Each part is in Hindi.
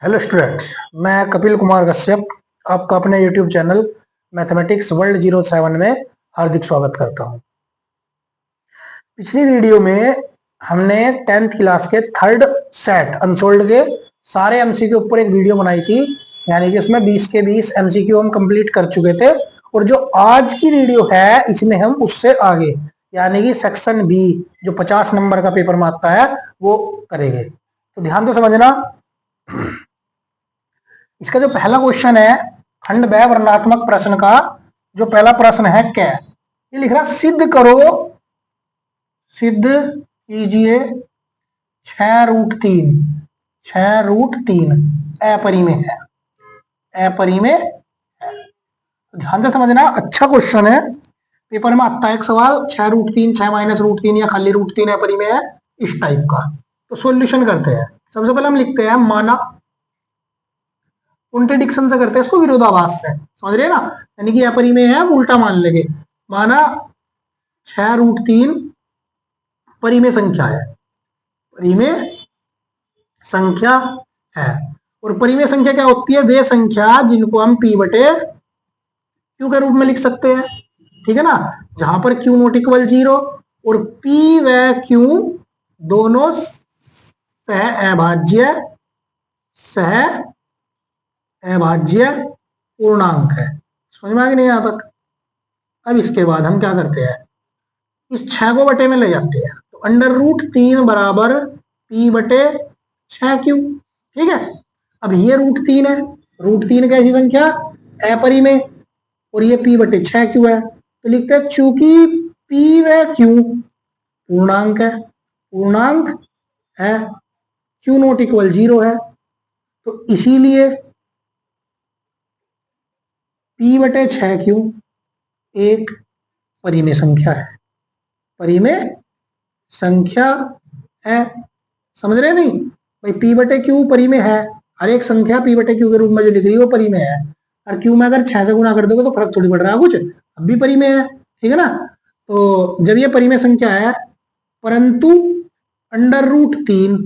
हेलो स्टूडेंट्स, मैं कपिल कुमार कश्यप आपका अपने यूट्यूब चैनल मैथमेटिक्स वर्ल्ड 07 में हार्दिक स्वागत करता हूं। पिछली वीडियो में हमने 10th क्लास के थर्ड सेट अनसोल्ड के सारे एमसीक्यू के ऊपर एक वीडियो बनाई थी, यानी कि उसमें 20 के 20 एमसीक्यू हम कंप्लीट कर चुके थे। और जो आज की वीडियो है इसमें हम उससे आगे यानी कि सेक्शन बी जो 50 नंबर का पेपर में आता है वो करेंगे। तो ध्यान से समझना। इसका जो पहला क्वेश्चन है खंड ब वर्णात्मक प्रश्न का जो पहला प्रश्न है क्या, ये लिख रहा सिद्ध करो, सिद्ध कीजिए 6√3 अपरिमेय है, अपरिमेय है। तो ध्यान से समझना, अच्छा क्वेश्चन है, पेपर में आता है एक सवाल 6√3 6-√3 या खाली √3 अपरिमेय है इस टाइप का। तो सॉल्यूशन करते हैं। सबसे पहले हम लिखते हैं माना, कॉन्ट्रडिक्शन से करते हैं इसको, विरोधाभास से, समझ रहे हैं ना, यानी कि अपरिमेय है हम उल्टा मान लेंगे। माना 6√3 परिमेय संख्या है, परिमेय संख्या है। और परिमेय संख्या क्या होती है? वे संख्या जिनको हम p बटे q के रूप में लिख सकते हैं, ठीक है ना, जहां पर q नॉट इक्वल 0 और p व q दोनों सह अभाज्य पूर्णांक है। समझ में आ गया नहीं यहां तक? अब इसके बाद हम क्या करते हैं, इस 6 को बटे में ले जाते हैं, तो √3 बराबर p बटे 6q, ठीक है। अब ये √3 है, √3 कैसी संख्या? अपरिमेय, और ये p बटे 6q है, तो लिखते हैं चूंकि p व q पूर्णांक है, पूर्णांक है, q नॉट इक्वल 0 है, तो इसीलिए p बटे 6q एक परिमेय संख्या है, परिमेय संख्या है। समझ रहे नहीं भाई? p बटे q परिमेय है, हर एक संख्या p बटे q के रूप में जो लिख रही है वो परिमेय है। और q में अगर 6 से गुणा कर दोगे तो फर्क थोड़ी पड़ रहा है कुछ, अब भी परिमेय है, ठीक है ना। तो जब ये परिमेय संख्या है परंतु √3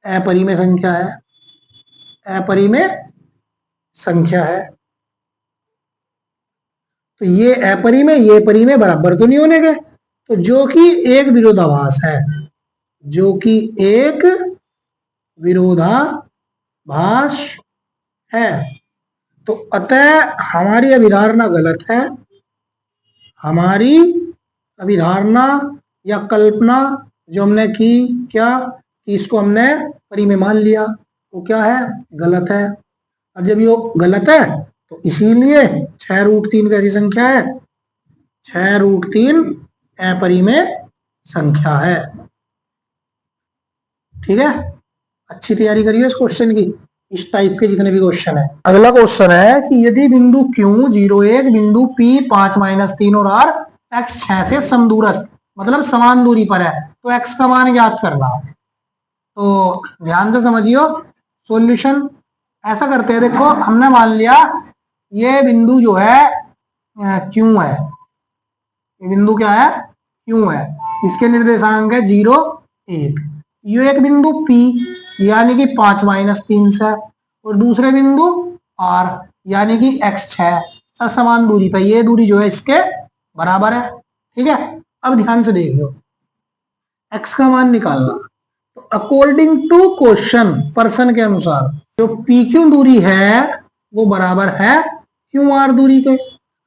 अपरिमेय संख्या है, अपरिमेय संख्या है, तो ये अपरिमेय ये परिमेय बराबर तो नहीं होने के, तो जो कि एक विरोधाभास है, जो कि एक विरोधाभास है। तो अतः हमारी अभिधारणा गलत है, हमारी अभिधारणा या कल्पना जो हमने की क्या, कि इसको हमने परिमेय मान लिया, तो क्या है? गलत है। और जब ये गलत है तो इसीलिए 6√3 कैसी संख्या है? 6√3 अपरिमेय संख्या है, ठीक है। अच्छी तैयारी करिए इस क्वेश्चन की, इस टाइप के जितने भी क्वेश्चन है। अगला क्वेश्चन है कि यदि बिंदु Q 0,1 बिंदु P 5-3 और R x 6 से समदूरस्थ मतलब समान दूरी पर है, तो x का मान ज्ञात करना। तो ध्यान से समझियो सॉल्यूशन। ऐसा करते हैं, देखो हमने मान लिया ये बिंदु जो है Q है, ये बिंदु क्या है? Q है, इसके निर्देशांक है 0, 1। ये एक बिंदु P यानी कि 5-3 से, और दूसरे बिंदु R यानी कि x 6 समान दूरी पर, ये दूरी जो है इसके बराबर है, ठीक है। अब ध्यान से देख लो, x का मान निकालना। तो अकॉर्डिंग टू क्वेश्चन, प्रश्न के अनुसार जो PQ दूरी है वो बराबर है QR दूरी के।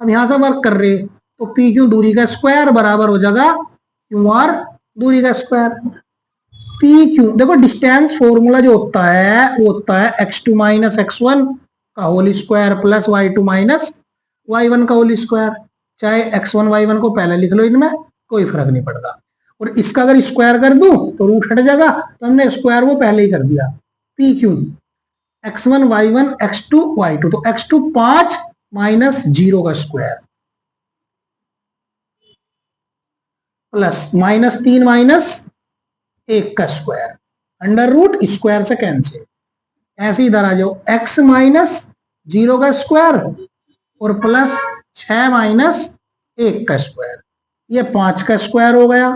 अब यहां से वर्क कर रहे तो PQ दूरी का स्क्वायर बराबर हो जाएगा QR दूरी का स्क्वायर। PQ देखो डिस्टेंस फॉर्मूला जो होता है वो होता है x2 माइनस x1 का whole square plus y2 minus y1 का होल स्क्वायर। चाहे x1 y1 को पहले लिख लो, इनमें कोई फर्क नहीं पड़ता। और इसका अगर स्क्वायर कर दूं तो रूट हट जाएगा, तो हमने स्क्वायर वो पहले ही कर दिया। PQ x1 y1 x2 y2, तो x2 5 माइनस 0 का स्क्वायर प्लस -3 माइनस 1 का स्क्वायर, अंडर रूट स्क्वायर से कैंसिल। ऐसे इधर आ जाओ, x माइनस 0 का स्क्वायर और प्लस 6 माइनस 1 का स्क्वायर, ये 5 का स्क्वायर हो गया,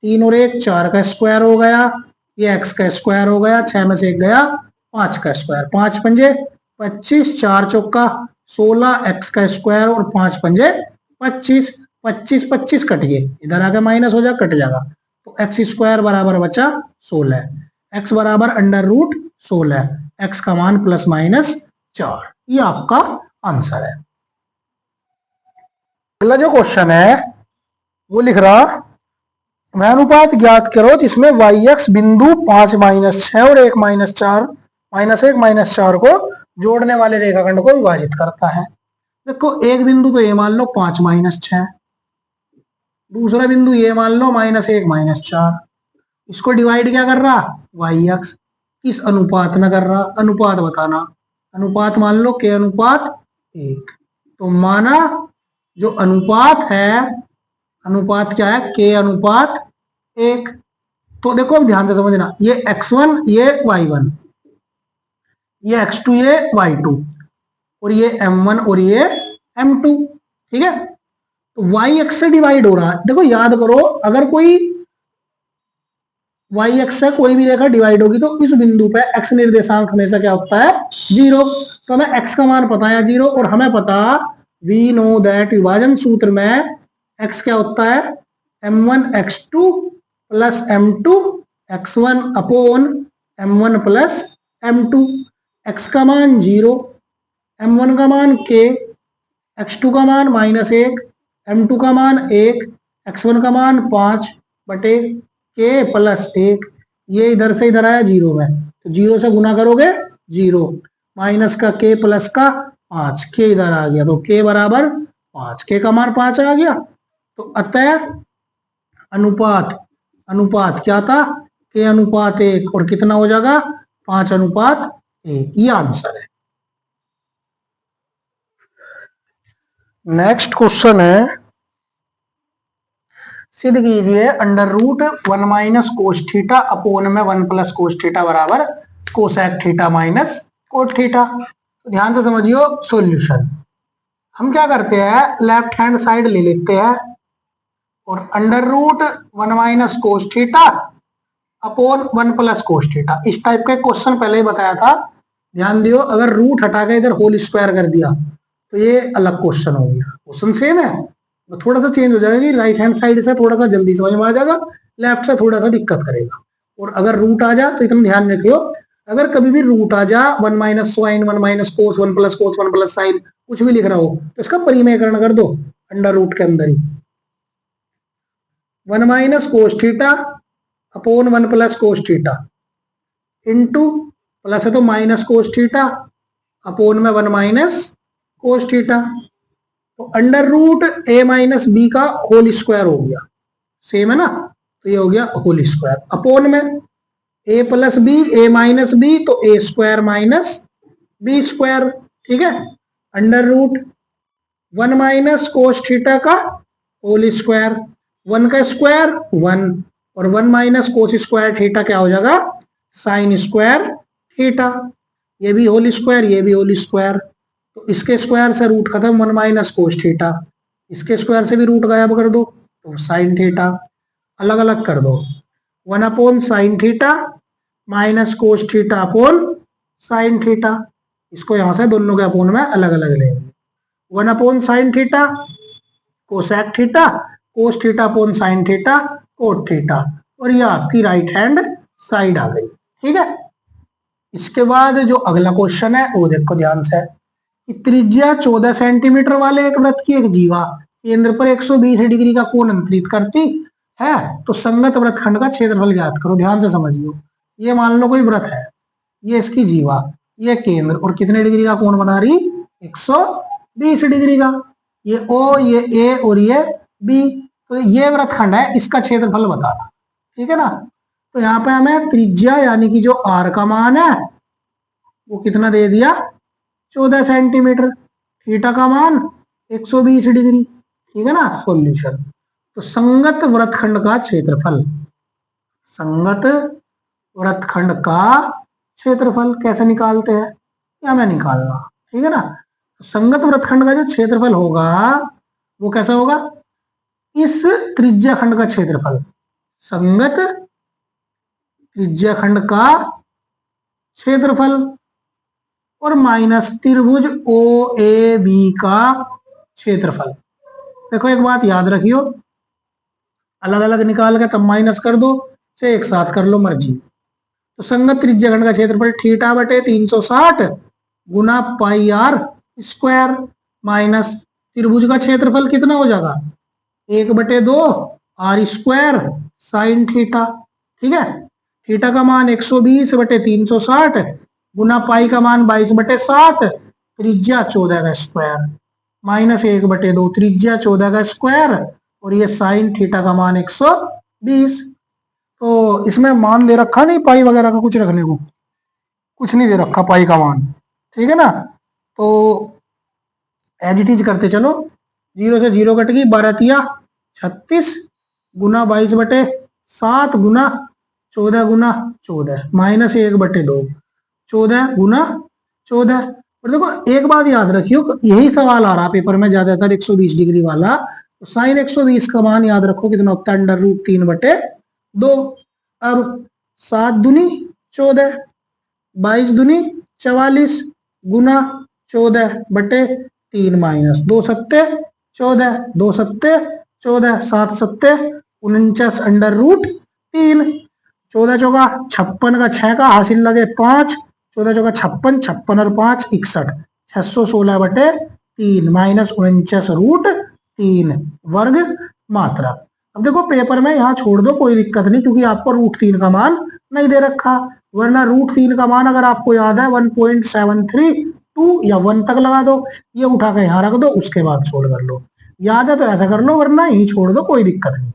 3 और 1 4 का स्क्वायर हो गया, ये x का स्क्वायर हो गया, 6 में से 1 गया, 5 का स्क्वायर, 5 पंजे 25, 4 चौका 16, x का स्क्वायर और 5 पंजे 25, 25 25 कट गए, इधर आके माइनस हो जाएगा, कट जाएगा, तो एक्स स्क्वायर बराबर बचा 16, एक्स बराबर अंडर रूट 16, एक्स का मान प्लस माइनस 4। ये आपका आंसर है। अगला जो क्वेश्चन है वो लिख रहा, वह अनुपात ज्ञात करो जिसमें वाई एक्स बिंदु 5 माइनस 6 और 1 माइनस 4 माइनस 1 माइनस 4 को जोड़ने वाले रेखाखंड को विभाजित करता है। देखो एक बिंदु तो ये मान लो 5 माइनस 6, दूसरा बिंदु ये मान लो माइनस 1 माइनस 4, इसको डिवाइड क्या कर रहा, वाई एक्स, किस अनुपात में कर रहा, अनुपात बताना, अनुपात मान लो के अनुपात 1, तो माना जो अनुपात है, अनुपात क्या है, के अनुपात 1। तो देखो अब ध्यान से समझना, ये x1 ये y1, ये x2 ये y2, और ये m1 और ये m2, ठीक है। तो y x से डिवाइड हो रहा है, देखो याद करो, अगर कोई y x से कोई भी रेखा डिवाइड होगी तो इस बिंदु पे x निर्देशांक हमेशा क्या होता है, 0। तो हमें x का मान पता है 0, और हमें पता वी नो दैट विभाजन सूत्र में x क्या होता है, m1 x2 plus m2 x1 upon m1 plus m2, x का मान 0, m1 का मान k, x2 का मान -1, m2 का मान 1, x1 का मान 5 बटे k प्लस 1, ये इधर से इधर आया 0 में, तो 0 से गुना करोगे 0, माइनस का k प्लस का 5, k इधर आ गया, तो k बराबर 5, k का मान 5 आ गया। तो अतः अनुपात, अनुपात क्या था, k अनुपात 1, और कितना हो जाएगा 5 अनुपात 1, ये आंसर है। नेक्स्ट क्वेश्चन है, सिद्ध कीजिए under root 1 minus cos theta upon में 1 प्लस कोस थीटा बराबर cosec theta minus cot theta. तो ध्यान से समझियो सॉल्यूशन, हम क्या करते हैं, लेफ्ट हैंड साइड ले लेते हैं और under root 1 minus cos theta upon 1 plus cos theta, इस टाइप का क्वेश्चन पहले ही बताया था, ध्यान दियो। अगर रूट हटा के इधर होल स्क्वायर कर दिया तो ये अलग क्वेश्चन हो गया, क्वेश्चन सेम है, तो थोड़ा सा चेंज हो जाएगा कि राइट हैंड साइड से थोड़ा सा जल्दी समझ में आ जाएगा, लेफ्ट से थोड़ा सा दिक्कत करेगा। और अगर रूट आ जा तो एकदम ध्यान रखियो, अगर कभी भी रूट आ जा 1 minus sine 1 minus cos 1 plus cos 1 plus sine कुछ भी लिख रहा हो तो इसका परिमेयकरण कर दो अंडर रूट के अंदर ही, 1 minus cos theta upon 1 plus cos theta into, plus है तो माइनस कोस थीटा अपोन में 1 माइनस कोस थीटा, तो अंडर रूट ए माइनस बी का होल स्क्वायर हो गया, सेम है ना, तो ये हो गया होल स्क्वायर अपोन में A plus B, A minus B तो A square minus B square, ठीक है, under root 1 minus cos theta का होल स्क्वायर, 1 का स्क्वायर 1, और 1 माइनस कोस स्क्वायर थीटा क्या हो जाएगा, साइन स्क्वायर थीटा, ये भी होल स्क्वायर ये भी होल स्क्वायर, तो इसके स्क्वायर से रूट खत्म, 1 माइनस कोस थीटा, इसके स्क्वायर से भी रूट गायब कर दो तो साइन थीटा, अलग अलग कर दो, 1 upon sine theta minus cos theta upon sine theta, इसको यहां से दोनों के अपोन में अलग अलग लेंगे, 1 upon sine theta cosec theta cos theta upon sine theta cot theta, और ये आपकी राइट हैंड साइड आ गई, ठीक है। इसके बाद जो अगला क्वेश्चन है वो देखो ध्यान से, कि त्रिज्या 14 सेंटीमीटर वाले एक वृत्त की एक जीवा केंद्र पर 120 डिग्री का कोण अंतरित करती है, तो संगत वृत्तखंड का क्षेत्रफल ज्ञात करो। ध्यान से समझियो, ये मान लो कोई वृत्त है, ये इसकी जीवा, ये केंद्र, और कितने डिग्री का कोण बना रही, 120 डिग्री का, ये ओ ये ए और ये बी, तो ये वृत्तखंड है, इसका क्षेत्रफल बताना, ठीक है ना। तो यहाँ पे हमें त्रिज्या यानी कि जो आर का मान है वो कितना दे दिया, 14 सेंटीमीटर, थीटा का मान 120 डिग्री, ठीक है ना। सॉल्यूशन, तो संगत वृत्तखंड का क्षेत्रफल, संगत वृत्तखंड का क्षेत्रफल कैसे निकालते हैं, या मैं निकालना, ठीक है ना। संगत वृत्तखंड का जो क्षेत्रफल होगा वो कैसा होगा, इस त्रिज्या खंड का क्षेत्रफल, संगत त्रिज्या खंड का क्षेत्रफल और माइनस त्रिभुज ओ ए बी का क्षेत्रफल। देखो एक बात याद रखियो, अलग अलग निकाल के तब माइनस कर दो, से एक साथ कर लो मर्जी। तो संगत त्रिज्या खंड का क्षेत्रफल थीटा बटे 360 गुना पाई आर स्क्वायर माइनस त्रिभुज का क्षेत्रफल कितना हो जाएगा 1/2 आर स्क्वायर साइन थीटा। ठीक है, थीटा का मान 120/360 गुना पाई का मान 22/7 त्रिज्या 14 का स्क्वायर माइनस 1/2 त्रिज्या 14 का स्क्वायर और ये साइन थीटा का मान 120। तो इसमें मान दे रखा नहीं पाई वगैरह का कुछ रखने को, कुछ नहीं दे रखा पाई का मान। ठीक है ना, तो एज इट इज करते चलो, 0 से 0 कट गई 12 36 गुना 22/7 गुना 14 गुना 14 माइनस 1/2 14 गुना 14। और देखो एक बात याद रखियो, यही सवाल आ रहा पेपर में ज्यादातर 120 डिग्री वाला, तो साइन 120 का मान याद रखो कितना होता है √3/2। अब 7 दूनी 14 22 दूनी 44 गुना 14/3 माइनस 2 सत्ते 14 2 सत्ते 14 7 सत्ते 49/√3 14 चौका 56 का 6 का हासिल लगे 5 14 चौका 56 56 और 5 61 616/3 माइनस 49√3 वर्ग मात्रा। अब देखो पेपर में यहाँ छोड़ दो कोई दिक्कत नहीं, क्योंकि आपको √3 का मान नहीं दे रखा, वरना √3 का मान अगर आपको याद है 1.732 या 1 तक लगा दो, ये उठा के यहाँ रख दो, उसके बाद छोड़ कर लो। याद है तो ऐसा कर लो, वरना यही छोड़ दो कोई दिक्कत नहीं।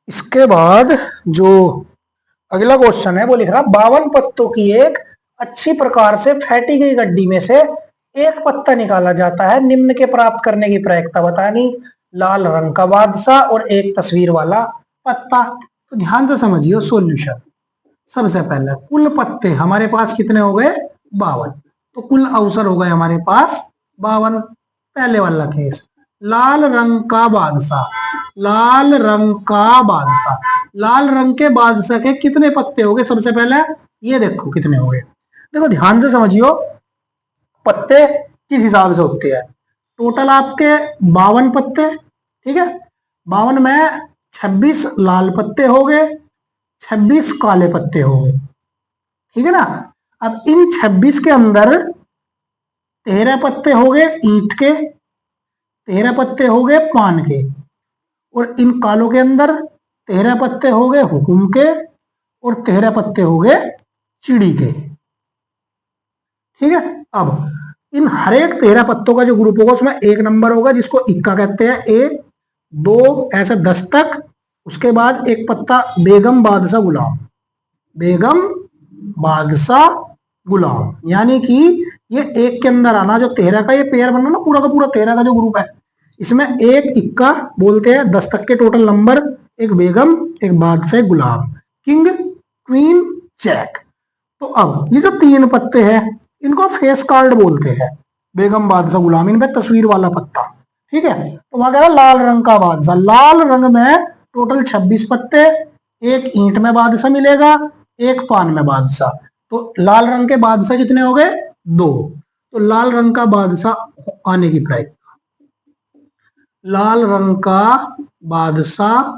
इसके बाद जो अगला क्वेश्चन है वो लिख रहा 52 पत्तों की एक अच्छी प्रकार से फेंटी गई गड्डी में से एक पत्ता निकाला जाता है, निम्न के प्राप्त करने की प्रयत्ता बतानी, लाल रंग का बादशाह और एक तस्वीर वाला पत्ता। तो ध्यान से समझिए सॉल्यूशन। सबसे पहले कुल पत्ते हमारे पास कितने हो गए 52, तो कुल अवसर हो गए हमारे पास 52। पहले वाला केस लाल रंग का बादशाह, लाल रंग का बादशाह, लाल रंग के बादशाह के कितने पत्ते हो गए सबसे पहले ये देखो कितने हो गए। देखो ध्यान से समझियो, पत्ते किस हिसाब से होते हैं, टोटल आपके 52 पत्ते। ठीक है, 52 में 26 लाल पत्ते हो गए, 26 काले पत्ते हो गए। ठीक है ना, अब इन 26 के अंदर 13 पत्ते हो गए ईंट के, 13 पत्ते हो गए पान के, और इन कालों के अंदर 13 पत्ते हो गए हुकुम के और 13 पत्ते हो गए चिड़ी के। ठीक है, अब इन हर एक 13 पत्तों का जो ग्रुप होगा उसमें एक नंबर होगा जिसको इक्का कहते हैं, 1 2 ऐसे 10 तक। उसके बाद एक पत्ता बेगम बादशाह गुलाम, बेगम बादशाह गुलाम, यानी कि ये एक के अंदर आना, जो 13 का ये पेयर बना ना पूरा का पूरा 13 का जो ग्रुप है, इसमें एक इक्का बोलते हैं 10 तक के टोटल नंबर, एक बेगम एक बादशाह गुलाम, किंग क्वीन जैक। तो अब ये जो 3 पत्ते हैं इनको फेस कार्ड बोलते हैं, बेगम बादशाह गुलाम, इनमें तस्वीर वाला पत्ता। ठीक है, तो वहां कह लाल रंग का बादशाह, लाल रंग में टोटल 26 पत्ते, एक ईंट में बादशाह मिलेगा, एक पान में बादशाह, तो लाल रंग के बादशाह कितने हो गए 2। तो लाल रंग का बादशाह आने की प्राइस, लाल रंग का बादशाह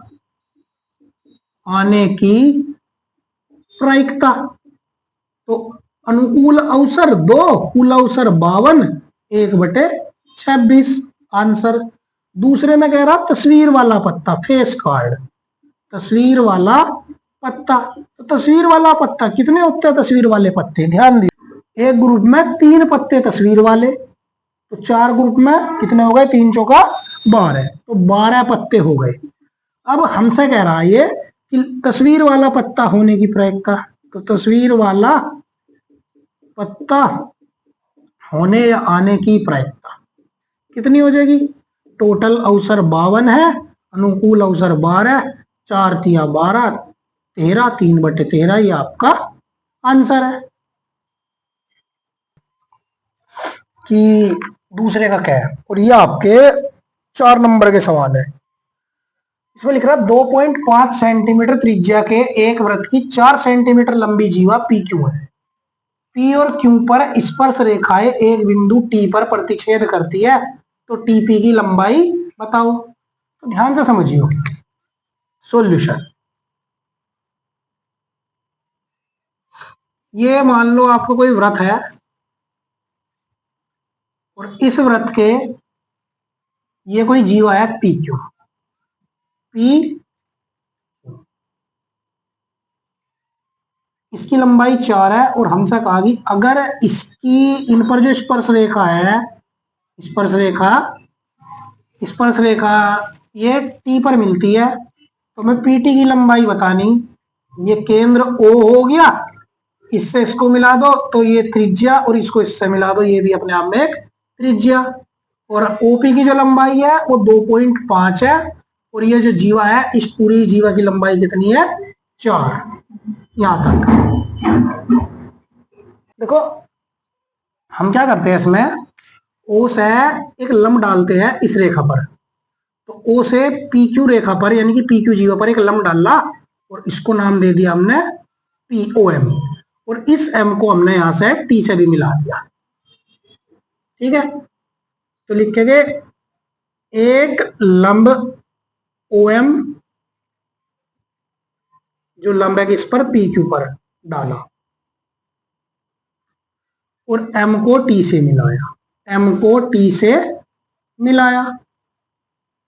आने की प्रायिकता, तो अनुकूल अवसर 2, कुल अवसर 52, 1/26 आंसर। दूसरे में कह रहा तस्वीर वाला पत्ता, फेस कार्ड, तस्वीर वाला पत्ता। तो तस्वीर वाला पत्ता कितने होते हैं तस्वीर वाले पत्ते, ध्यान दीजिए, एक ग्रुप में 3 पत्ते तस्वीर वाले, तो 4 ग्रुप में कितने हो गए 3 चौका 12, तो 12 पत्ते हो गए। अब हमसे कह रहा है ये कि तस्वीर वाला पत्ता होने की प्रायिकता, तो तस्वीर वाला पत्ता होने या आने की प्रायिकता कितनी हो जाएगी, टोटल अवसर 52 है, अनुकूल अवसर 12, 4 तिया 12, 13, 3/13 ये आपका आंसर है। कि दूसरे का क्या है, और ये आपके 4 नंबर के सवाल है। इसमें लिख रहा है 2.5 सेंटीमीटर त्रिज्या के एक वृत्त की 4 सेंटीमीटर लंबी जीवा पी क्यू है। पी और क्यू पर स्पर्श रेखाएं एक बिंदु टी पर प्रतिच्छेद करती है, तो टीपी की लंबाई बताओ। तो ध्यान से समझियो सॉल्यूशन। ये मान लो आपको कोई वृत्त है और इस वृत्त के ये कोई जीवा है पी क्यू। पी इसकी लंबाई 4 है और हमसे कहा कि अगर इसकी इन पर जो स्पर्श रेखा है, स्पर्श रेखा ये टी पर मिलती है, तो मैं पीटी की लंबाई बतानी। ये केंद्र ओ हो गया, इससे इसको मिला दो तो ये त्रिज्या, और इसको इससे मिला दो, ये भी अपने आप में एक त्रिज्या। और ओपी की जो लंबाई है वो 2.5 है, और ये जो जीवा है इस पूरी जीवा की लंबाई कितनी है? 4। यहां तक देखो हम क्या करते हैं, इसमें ओ से एक लंब डालते हैं इस रेखा पर। तो ओ से पी क्यू रेखा पर यानी कि पी क्यू जीवा पर एक लंब डाला और इसको नाम दे दिया हमने पी ओ एम, और इस एम को हमने यहां से टी से भी मिला दिया। ठीक है, तो लिखेंगे एक लंब ओ एम जो लंब है किस पर? पी क्यू पर डाला और एम को टी से मिलाया, एम को टी से मिलाया।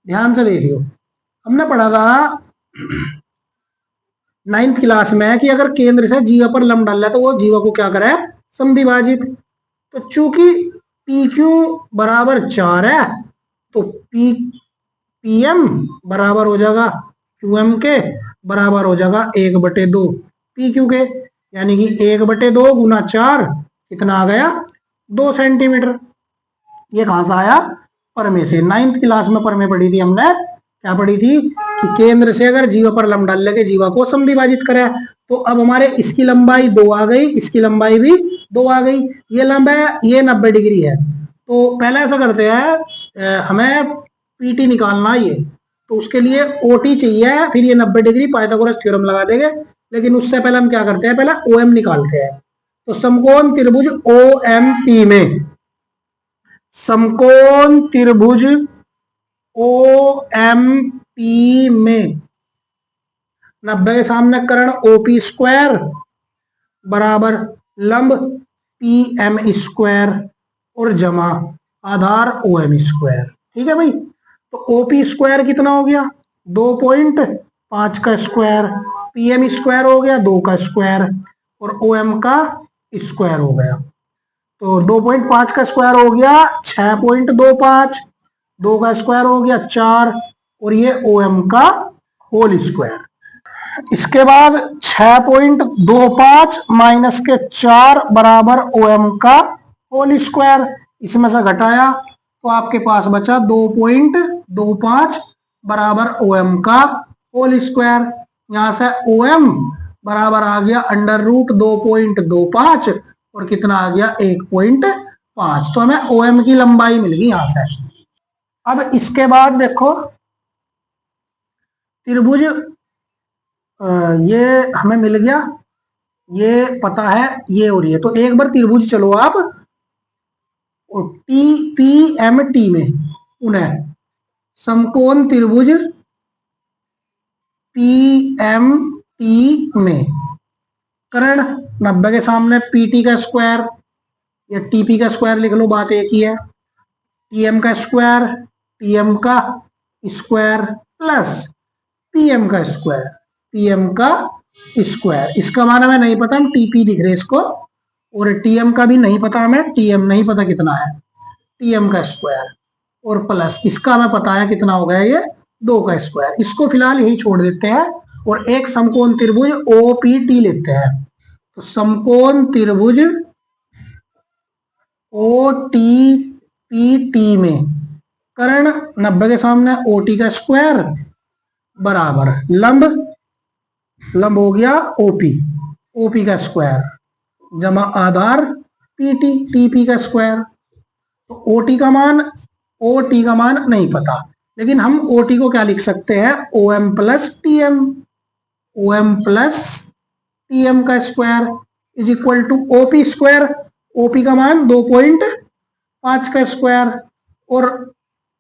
ध्यान से देखियो, हमने पढ़ा था 9th क्लास में कि अगर केंद्र से जीवा पर लंब डाल है तो वो जीवा को क्या करे? समद्विभाजित। तो चूंकि पी क्यू बराबर 4 है तो पी एम बराबर हो जाएगा क्यू एम के, बराबर हो जाएगा 1/2 पी क्यू के, यानी कि 1/2 गुना 4 कितना आ गया? 2 सेंटीमीटर। ये कहां से आया? पर में से। 9th क्लास में पर में पढ़ी थी हमने, क्या पढ़ी थी कि केंद्र से अगर जीवा पर लंब डाल लेके जीवा को समद्विभाजित करे। तो अब हमारे इसकी लंबाई 2 आ गई, इसकी लंबाई भी 2 आ गई। ये लंब है, ये 90 डिग्री है। तो पहले ऐसा करते हैं, हमें पीटी निकालना है, ये तो उसके लिए ओटी चाहिए, फिर ये 90 डिग्री पाइथागोरस थ्योरम लगा देंगे। लेकिन उससे पहले हम क्या करते हैं, पहले ओ एम निकालते हैं। तो समकोण त्रिभुज ओ एम पी में, समकोण त्रिभुज ओ एम पी में 90 के सामने करण ओपी स्क्वायर बराबर लंब पी एम स्क्वायर और जमा आधार ओ एम स्क्वायर। ठीक है भाई, तो ओपी स्क्वायर कितना हो गया? 2.5 का स्क्वायर, पी एम स्क्वायर हो गया 2 का स्क्वायर, और ओ एम का स्क्वायर हो गया। तो 2.5 का स्क्वायर हो गया 6.25, 2 का स्क्वायर हो गया 4, और ये ओ एम का होल स्क्वायर। इसके बाद 6.25 माइनस के 4 बराबर ओ एम का होल स्क्वायर, इसमें से घटाया तो आपके पास बचा 2.25 बराबर ओ एम का होल स्क्वायर। यहां से ओ एम बराबर आ गया √2.25 और कितना आ गया? 1.5। तो हमें ओ एम की लंबाई मिल गई यहां से। अब इसके बाद देखो त्रिभुज, ये हमें मिल गया, ये पता है ये और ये। तो एक बार त्रिभुज चलो आप और टी पी एम टी में उन्हें समकोण त्रिभुज पी एम टी में करण 90 के सामने पीटी का स्क्वायर या टीपी का स्क्वायर लिख लो, बात एक ही है। टीएम का स्क्वायर, टीएम का स्क्वायर प्लस पीएम का स्क्वायर, पीएम का स्क्वायर। इसका मान हमें नहीं पता, हम टीपी लिख रहे इसको, और टीएम का भी नहीं पता हमें, टीएम नहीं पता कितना है, टीएम का स्क्वायर, और प्लस इसका हमें पता है कितना हो गया, ये 2 का स्क्वायर। इसको फिलहाल यही छोड़ देते हैं और एक समकोण त्रिभुज ओपीटी लेते हैं। तो समकोण त्रिभुज ओ टी पी टी में कर्ण 90 के सामने ओटी का स्क्वायर बराबर लंब, लंब हो गया ओपी, ओपी का स्क्वायर जमा आधार पीटी, टीपी का स्क्वायर। तो ओटी का मान नहीं पता, लेकिन हम OT को क्या लिख सकते हैं, OM plus TM, OM plus TM का square is equal to OP square, OP का मान 2.5 का स्क्वायर, और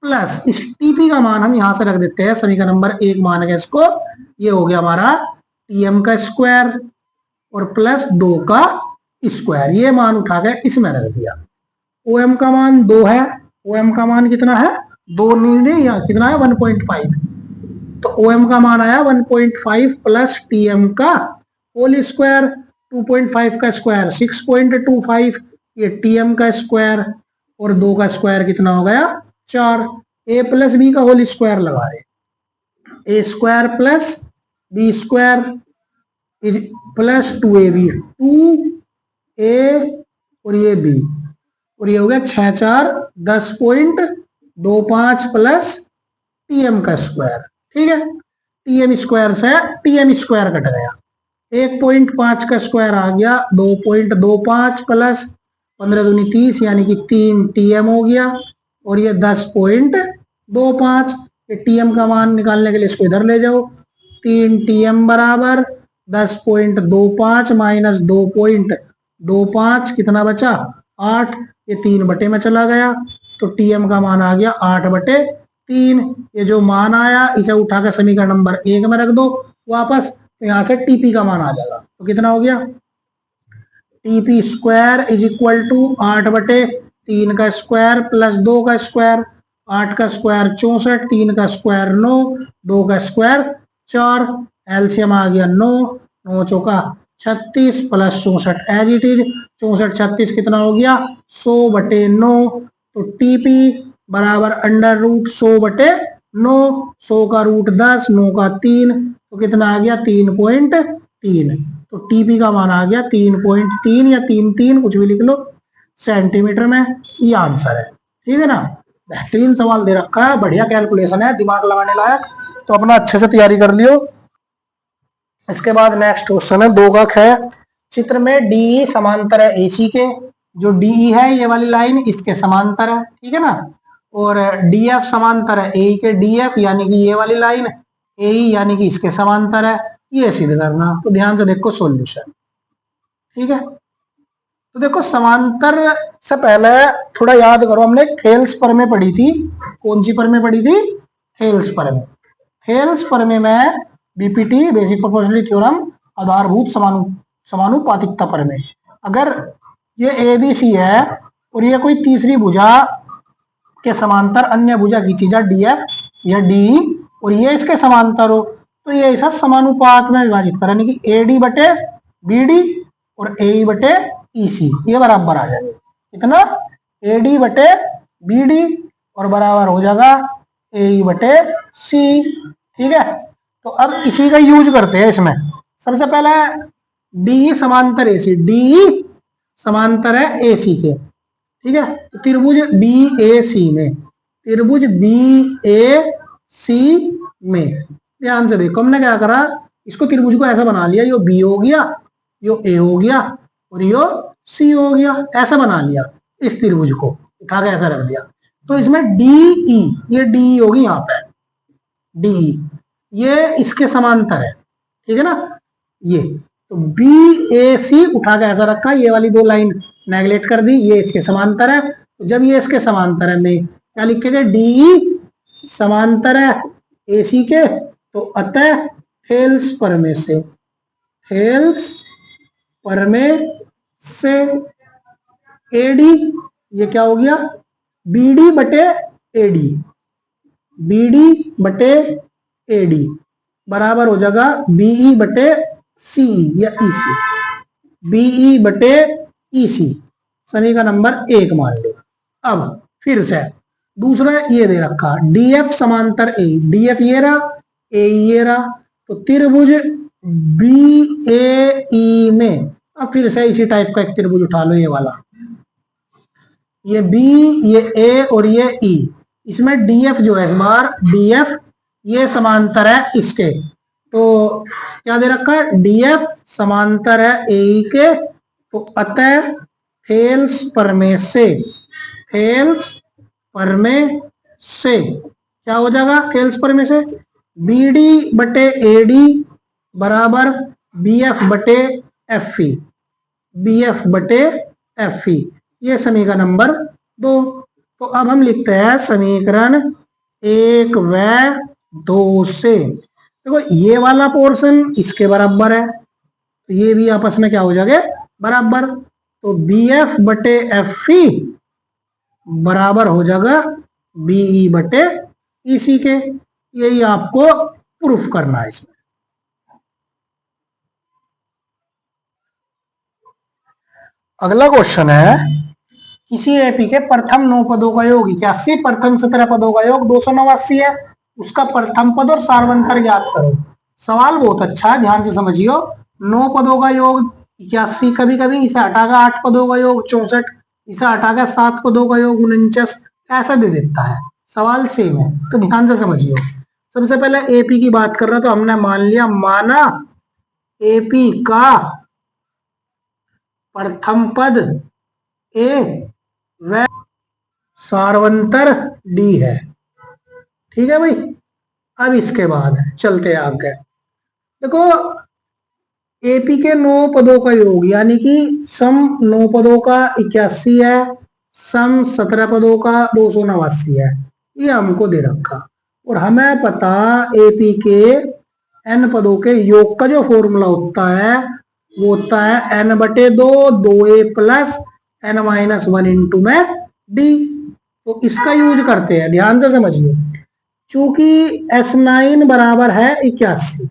प्लस इस TP का मान हम यहां से रख देते हैं समीकरण नंबर 1 मान के इसको, ये हो गया हमारा TM का स्क्वायर और प्लस 2 का स्क्वायर, ये मान उठा के इसमें रख दिया। OM का मान 2 है, OM का मान कितना है, 2 नहीं, या कितना है 1.5, तो OM का मान आया 1.5 प्लस TM का होल स्क्वायर, 2.5 का स्क्वायर 6.25, ये TM का स्क्वायर और 2 का स्क्वायर कितना हो गया 4, A प्लस बी का होल स्क्वायर लगा रहे, A square plus B square is plus 2AB, 2A और ये B, और ये हो गया 6 4 10.25 प्लस TM का स्क्वायर, ठीक है। TM स्क्वायर से TM स्क्वायर कट गया, 1.5 का स्क्वायर आ गया 2.25 प्लस 15 दूनी 30 यानी कि 3 TM हो गया, और ये 10.25, ये TM का मान निकालने के लिए इसको इधर ले जाओ, 3 TM बराबर 10.25 माइनस 2.25 कितना बचा 8, ये 3 बटे में चला गया, तो TM का मान आ गया 8/3, ये जो मान आया इसे उठा कर समीकरण नंबर 1 में रख दो वापस, तो यहां से TP का मान आ जाएगा, तो कितना हो गया TP square is equal to 8/3 का स्क्वायर प्लस 2 का स्क्वायर, 8 का स्क्वायर 64, 3 का स्क्वायर 9, 2 का स्क्वायर 4, एलसीएम आ गया 9, 9 चौका 36 प्लस 64 एज इट इज, 64 36 कितना हो गया 100/9, तो TP बराबर अंडर रूट 100/9, 100 का रूट 10, 9 का 3, तो कितना आ गया 3.3, तो TP का मान आ गया 3.3 या 3 कुछ भी लिख लो सेंटीमीटर में, ये आंसर है, ठीक है ना। बेहतरीन सवाल दे रखा है, बढ़िया कैलकुलेशन है, दिमाग लगाने लायक, तो अपना अच्छे से तैयारी कर लियो। इसके बाद नेक्स्ट क्वेश्चन है 2 का ख, चित्र में DE समांतर है AC के, जो DE है ये वाली लाइन इसके समांतर है, ठीक है ना, और DF समांतर है AE के, DF यानी कि ये वाली लाइन, AE यानी कि इसके समांतर है, ये सिद्ध करना। तो ध्यान से देखो सॉल्यूशन, ठीक है। तो देखो समांतर से पहले थोड़ा याद करो, हमने थेल्स प्रमेय पढ़ी थी, कौन सी प्रमेय पढ़ी थी, थेल्स प्रमेय। थेल्स प्रमेय में BPT बेसिक प्रोपोर्शनलिटी थ्योरम, आधारभूत समानुपातिकता प्रमेय, अगर ये ABC है और ये कोई तीसरी भुजा के समांतर अन्य भुजा खींची जा DF या DE और ये इसके समांतर हो, तो ये ऐसा समानुपात में विभाजित करें कि AD/BD और AE/EC ये बराबर आ जाएंगे, कितना AD/BD और बराबर हो जाएगा AE/C, ठीक है। तो अब इसी का यूज करते हैं इसमें, सबसे पहले DE समांतर AC, DE समांतर है AC के, ठीक है। तो त्रिभुज BAC में, त्रिभुज BAC में ध्यान से देखो, हमने क्या करा, इसको त्रिभुज को ऐसा बना लिया, यो B हो गया, यो A हो गया और यो C हो गया, ऐसा बना लिया इस त्रिभुज को, उठा के ऐसा रख दिया। तो इसमें DE, ये DE होगी यहाँ पे, DE ये इसके समांतर है, ठीक है ना, ये तो BAC उठा के ऐसा रखा, ये वाली 2 लाइन नेगलेक्ट कर दी, ये इसके समांतर है, तो जब ये इसके समांतर है में क्या लिखेंगे, DE समांतर है AC के, तो अतः थेल्स प्रमेय से, थेल्स प्रमेय से AD ये क्या हो गया BD/AD, BD/AD बराबर हो जाएगा BE/CE या EC, BE/EC समीकरण नंबर 1 मान लो। अब फिर से दूसरा ये दे रखा DF समांतर AE, DF ये रहा, AE ये रहा, तो त्रिभुज BAE में, अब फिर से इसी टाइप का एक त्रिभुज उठा लो, ये वाला, ये B, ये A और ये E, इसमें DF जो है इस बार DF ये समांतर है इसके, तो क्या दे रखा है DF समांतर है AE के, तो अतः थेल्स प्रमेय से, थेल्स प्रमेय से क्या हो जाएगा कैलस्पर में से, बी डी बटे ए डी बराबर बी एफ बटे एफ ई, बी एफ बटे एफ ई, ये समीकरण नंबर 2। तो अब हम लिखते हैं समीकरण 1 व 2 से, देखो ये वाला पोर्शन इसके बराबर है, तो ये भी आपस में क्या हो जाएगा बराबर, तो बी एफ बटे एफ ई बराबर हो जाएगा बीई बटे ईसी के। यही आपको प्रूफ करना है इसमें। अगला क्वेश्चन है, किसी एपी के प्रथम 9 पदों का योग 81, प्रथम 17 पदों का योग 289 है, उसका प्रथम पद और सार्वंतर ज्ञात करो। सवाल बहुत अच्छा है, ध्यान से समझियो। 9 पदों का योग 81, कभी कभी इसे हटाकर 8 पदों का योग 64, इसे हटाकर 7 पदों का योग 49, ऐसा दे देता है। सवाल सेम है, तो ध्यान से समझियो। सबसे पहले एपी की बात कर रहा, तो हमने मान लिया, माना एपी का प्रथम पद ए व सार्वंतर डी है। ठीक है भाई। अब इसके बाद चलते आगे, देखो एपी के 9 पदों का योग यानी कि सम 9 पदों का 81 है, सम 17 पदों का 289 है, ये हमको दे रखा। और हमें पता एपी के एन पदों के योग का जो फॉर्मूला होता है वो होता है एन बटे 2, 2a plus n minus 1 into में डी। तो इसका यूज करते हैं, ध्यान से समझिए। चूंकि S9 बराबर है 81,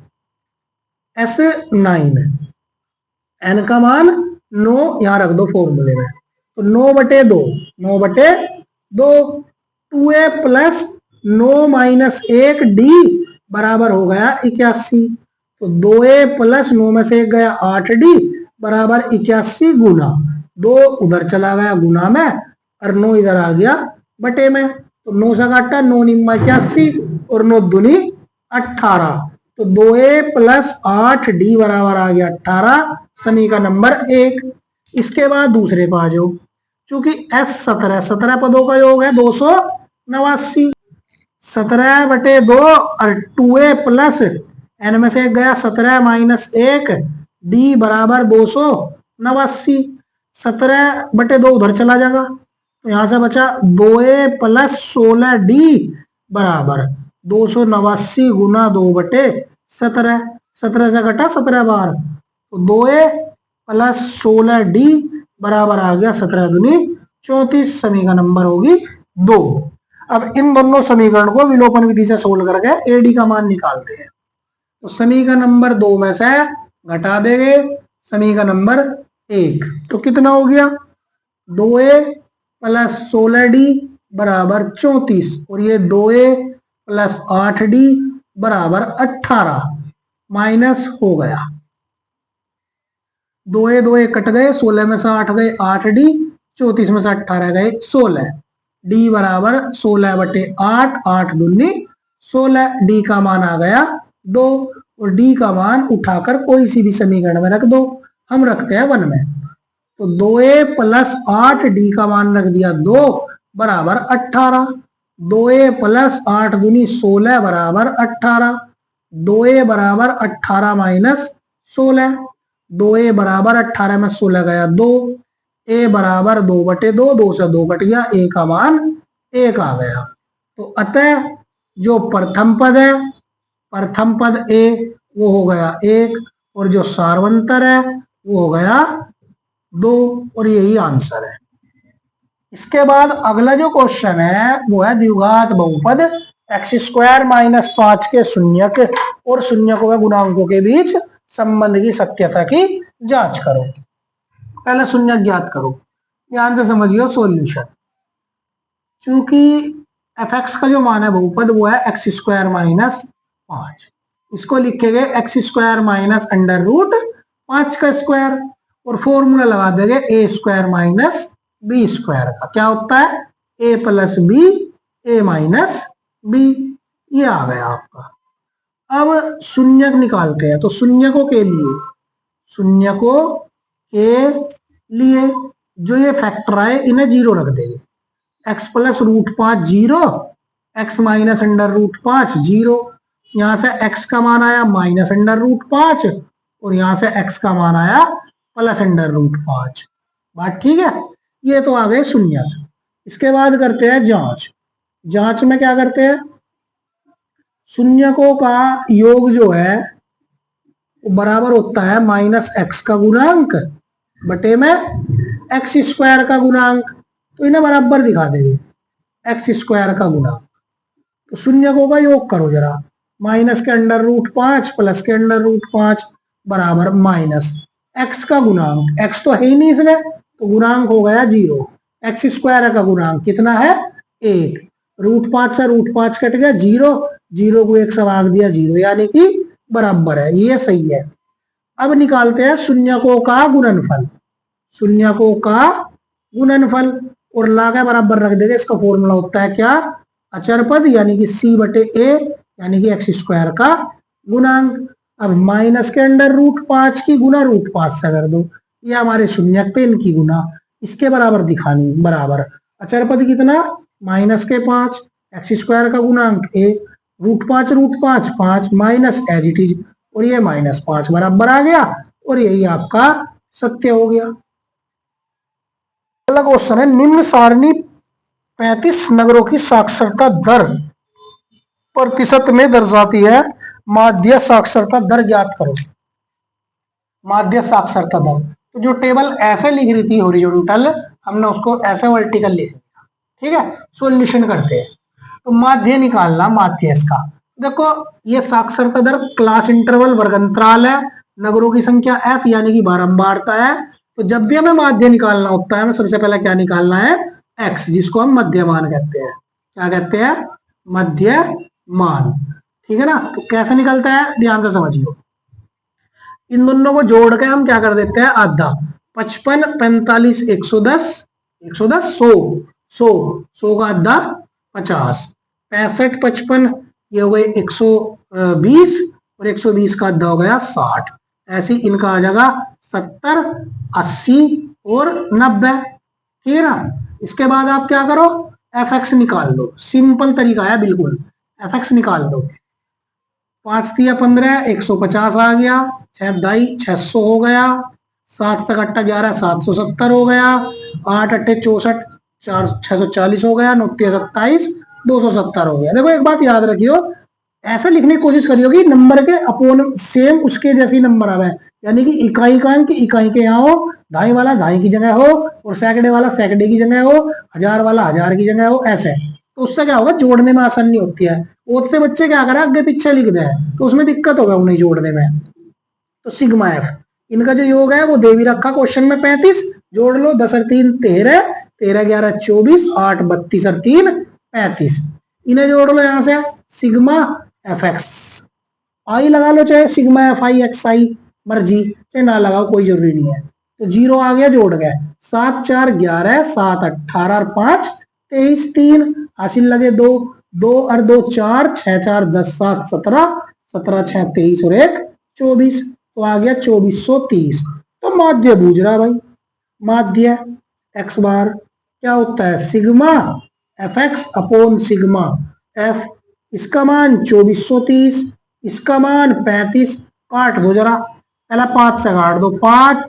S9 एन का मान 9 यहां रख दो फॉर्मूले में, तो 9 बटे 2, 9 बटे 2, 2a प्लस 9 माइनस 1 डी बराबर हो गया 81। तो 2a प्लस 9 में से 1 गया 8 डी बराबर 81 गुना 2 उधर चला गया गुना में और 9 इधर आ गया बटे में। तो 9 से काटा 9 निम्मा 81 और 9 दूनी 18, तो 2a प्लस 8 डी बराबर आ गया 18, समीकरण नंबर 1। इसके बाद दूसरे पे आ जाओ, चूंकि S 17 पदों का योग है 289, 17 बटे 2 और 2a प्लस एन में से एक गया 17 माइनस 1 डी बराबर 289, 17 बटे 2 उधर चला जाएगा, तो यहां से बचा 2a प्लस 16 डी बराबर 289 गुना 2 बटे 17, 17 से घटा 17 बार, तो 2a प्लस 16 डी बराबर आ गया 17 दूनी 34, समीकरण नंबर होगी 2। अब इन दोनों समीकरण को विलोपन विधि से सोल्व करके एडी का मान निकालते हैं। तो समीकरण नंबर 2 में से घटा देंगे समीकरण नंबर 1, तो कितना हो गया 2a प्लस 16 डी बराबर 34 और ये 2a प्लस 8 डी बराबर 18 माइनस हो गया, 2a 2a कट गए, 16 में से 8 गए 8 डी, 34 में से 18 गए 16, डी बराबर 16 बटे 8, 8 दूनी 16, डी का मान आ गया 2 और डी का मान उठाकर कोई सी भी समीकरण में रख दो। हम रखते हैं 1 में, तो 2a प्लस 8 डी का मान रख दिया 2 बराबर 18, 2a प्लस 8 दूनी 16 बराबर 18, 2a बराबर 18 माइनस 16, 2a बराबर 18 में 16 गया 2, a बराबर 2 बटे 2, 2 से 2 कट गया, a का मान 1 आ गया। तो अतः जो प्रथम पद है, प्रथम पद a वो हो गया 1 और जो सार्वंतर है वो हो गया 2 और यही आंसर है। इसके बाद अगला जो क्वेश्चन है वो है द्विघात बहुपद एक्स स्क्वायर माइनस 5 के शून्यक और शून्यकों व गुणांकों के बीच संबंध की सत्यता की जांच करो। पहले शून्यक ज्ञात करो, ध्यान से समझियो सॉल्यूशन। चूंकि एफ एक्स का जो मान है बहुपद वो है एक्स स्क्वायर माइनस 5, इसको लिखेंगे x square minus under root 5 का स्क्वायर और फॉर्मूला लगा देंगे A square minus B square का। क्या होता है A plus B A minus B, ये आ गया आपका। अब शून्यक निकालते हैं, तो शून्यकों के लिए जो ये फैक्टर आए इन्हें 0 रख देंगे, x plus root 5 0 x minus under root 5 0, यहां से x का मान आया माइनस अंडर रूट 5 और यहां से x का मान आया प्लस अंडर रूट 5। बात ठीक है। ये तो आ गए शून्य। इसके बाद करते हैं जांच। जांच में क्या करते हैं, शून्यकों का योग जो है वो बराबर होता है माइनस एक्स का गुणांक बटे में एक्स स्क्वायर का गुणांक। तो इन्हें बराबर दिखा देंगे, एक्स स्क्वायर का गुणांक। तो शून्यकों का योग करो जरा, माइनस के अंडर रूट 5 प्लस के अंडर रूट 5 बराबर माइनस एक्स का गुणांक, एक्स तो है ही नहीं इसमें तो गुणांक हो गया 0। एक्स स्क्वायर का गुणांक कितना है 8, रूट 5 से रूट 5 कट गया 0, 0 को 1 से भाग दिया 0, यानी कि बराबर है। ये सही है। अब निकालते हैं शून्यकों का गुणनफल। शून्यकों का गुणनफल और लाके बराबर रख देंगे। इसका फॉर्मूला होता है क्या, अचर पद यानी कि c बटे a यानी कि एक्स स्क्वायर का गुणांक। अब माइनस के अंडर रूट 5 की गुना रूट 5 से कर दो, ये हमारे शून्यक पे इनकी गुना इसके बराबर दिखानी। बराबर अचर पद कितना माइनस के 5, एक्स स्क्वायर का गुणांक a, root 5 5 minus as it is, और ये माइनस 5 बराबर आ गया और यही आपका सत्य हो गया। अगला क्वेश्चन है, निम्न सारणी 35 नगरों की साक्षरता दर प्रतिशत में दर्शाती है, माध्य साक्षरता दर ज्ञात करो। माध्य साक्षरता दर, तो जो टेबल ऐसे लिख रही थी हॉरिजॉन्टल, हमने उसको ऐसे वर्टिकल लिख दिया। ठीक है, सॉल्यूशन करते हैं। तो माध्य निकालना, माध्य इसका देखो, ये साक्षरता दर क्लास इंटरवल वर्गंतराल है, नगरों की संख्या f यानी कि बारंबारता है। तो जब भी हमें माध्य निकालना होता है, हमें सबसे पहले क्या निकालना है x, जिसको हम मध्यमान कहते हैं। क्या कहते हैं, मध्यमान। ठीक है ना। तो कैसे निकलता है, ध्यान से समझिए। इन दोनों को जोड़ के हम क्या कर देते हैं, आधा। 55 45 110 110 100 100 100 का आधा 50, 65 55 ये हो गए 120 और 120 का आधा हो गया 60। ऐसे इनका आ जाएगा 70 80 और 90। ठीक है ना। इसके बाद आप क्या करो, एफ एक्स निकाल लो। सिंपल तरीका है बिल्कुल, एफ एक्स निकाल दो। 5 तिया 15 150 आ गया, 6 दाई 600 हो गया, 7 से कट्टा 11 770 हो गया, 8 अट्ठे 64 640 हो गया, 9 तिया 27 270 हो गया। देखो एक बात याद रखियो, ऐसा लिखने की कोशिश करियो कि नंबर के अपोन सेम उसके जैसे नंबर आवे, यानी कि इकाई का अंक इकाई के यहाँ हो, ढाई वाला ढाई की जगह हो और सैकड़े वाला सैकड़े की जगह हो, हजार वाला हजार की जगह हो, ऐसे। तो उससे क्या होगा, जोड़ने में आसानी होती है। वो से बच्चे क्या करें, आगे पीछे लिख दे तो उसमें दिक्कत होगा उन्हें जोड़ने में। तो सिग्मा एफ, इनका जो योग है वो दे भी रखा क्वेश्चन में 35, जोड़ लो 10 और 3 13 13 11 24 8 32 और 3 35, इन्हें जोड़ लो यहाँ से, सिग्मा एफ एक्स आई लगा लो, चाहे सिग्मा एफ आई एक्स आई मर्जी, चाहे ना लगाओ कोई जरूरी नहीं है। तो 0 आ गया, जोड़ गए 7 4 11 7 18 और 5 23 3 हासिल लगे 2 2 और 2 4 6 4 10 7 17 17 6 23 और 1 24, तो आ गया 2430। तो माध्य बूझ रहा भाई, माध्य एक्स बार क्या होता है, sigma F x upon sigma F. इसका मान 2430, इसका मान 35। काट दो जरा, पहला 5 से काट दो, 5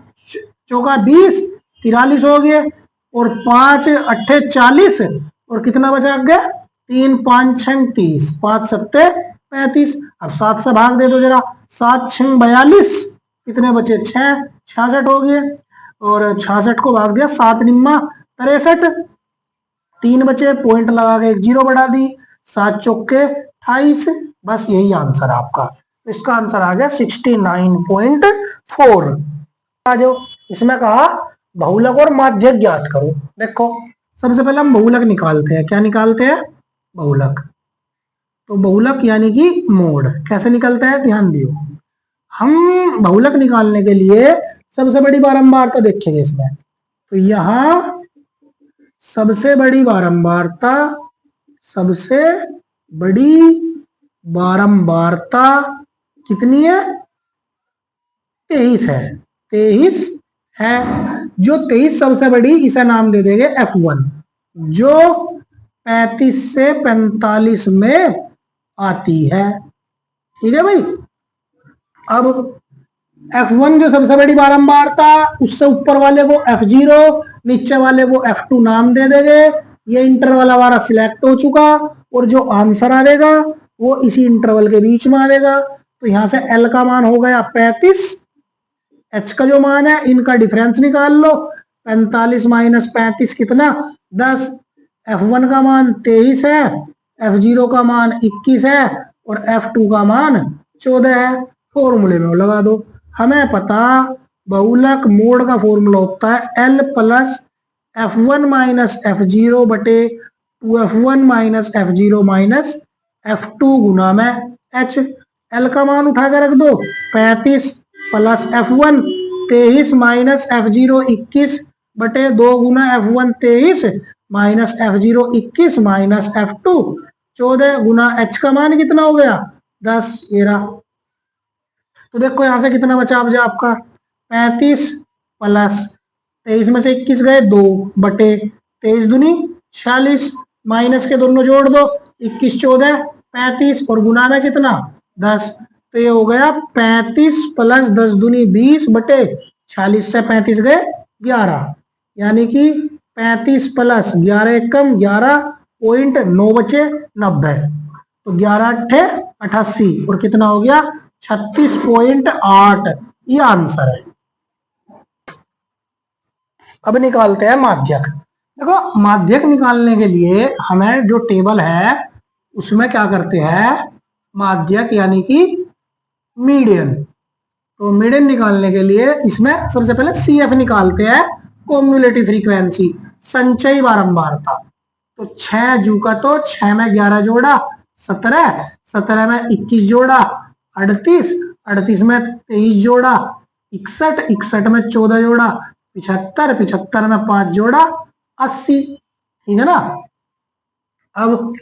चौका 20 43 हो गए और 5 अट्ठे 40 और कितना बचा गया 3 5 6 30, 5 सत्ते 35। अब 7 से भाग दे दो जरा, 7 6 42, कितने बचे 6 66 हो गए और 66 को भाग दिया 7 निम्मा 63, 3 बचे, पॉइंट लगा के 1 0 बढ़ा दी, 7 चौके 28। बस यही आंसर आपका। तो इसका आंसर आ गया 69.4। आ जाओ, इसमें कहा बहुलक और माध्य ज्ञात करो। देखो सबसे पहले हम बहुलक निकालते हैं। क्या निकालते हैं, बहुलक। तो बहुलक यानी कि मोड कैसे निकलता है, ध्यान दियो। हम बहुलक निकालने के लिए सबसे बड़ी बारंबारता देखेंगे इसमें। तो यहां सबसे बड़ी बारंबारता, सबसे बड़ी बारंबारता कितनी है, 23 है। 23 है, जो 23 सबसे बड़ी, इसे नाम दे देंगे F1। जो 35 से 45 में आती है। ठीक है भाई। अब F1 जो सबसे बड़ी बारंबारता, उससे ऊपर वाले को F0, नीचे वाले को F2 नाम दे देंगे। ये इंटरवल हमारा सिलेक्ट हो चुका और जो आंसर आएगा वो इसी इंटरवल के बीच में आएगा। तो यहां से L का मान हो गया 35, H का जो मान है इनका डिफरेंस निकाल लो। 45 माइनस 35 कितना 10। F1 का मान 23 है, F0 का मान 21 है और F2 का मान 14 है। फॉर्मूले में लगा दो। हमें पता बहुलक मोड का फॉर्मूला होता है L plus F1 minus F0 बटे 2F1 minus F0 minus F2 गुना में H। L का मान उठा के रख दो 35 प्लस F1 23 माइनस F0 21 बटे 2 गुना F1 23 minus F0 21 minus F2 14 गुना H का मान कितना हो गया 10। ये रहा। तो देखो यहां से कितना बचा अब आपका 35 प्लस 23 में से 21 गए 2 बटे 23 दूनी 46 माइनस के दोनों जोड़ दो 21 14 35 और गुना में कितना 10। तो ये हो गया 35 प्लस 10 दूनी 20 बटे 46 से 35 गए 11, यानी कि 35 प्लस 11 एकम 11.9 बचे 90। तो 11 अट्ठे 88 और कितना हो गया 36.8। ये आंसर है। अब निकालते हैं माध्यक। देखो माध्यक निकालने के लिए हमें जो टेबल है उसमें क्या करते हैं माध्यक यानी कि मीडियन। तो मीडियन निकालने के लिए इसमें सबसे पहले CF निकालते हैं, कॉम्युलेटिव फ्रीक्वेंसी, संचयी बारंबारता। तो 6 जू का तो 6 में 11 जोड़ा 17, 17 में 21 जोड़ा 38, 38 में 23 जोड़ा 61, 61 में 14 जोड़ा 75, 75 में 5 जोड़ा 80। ठीक है ना। अब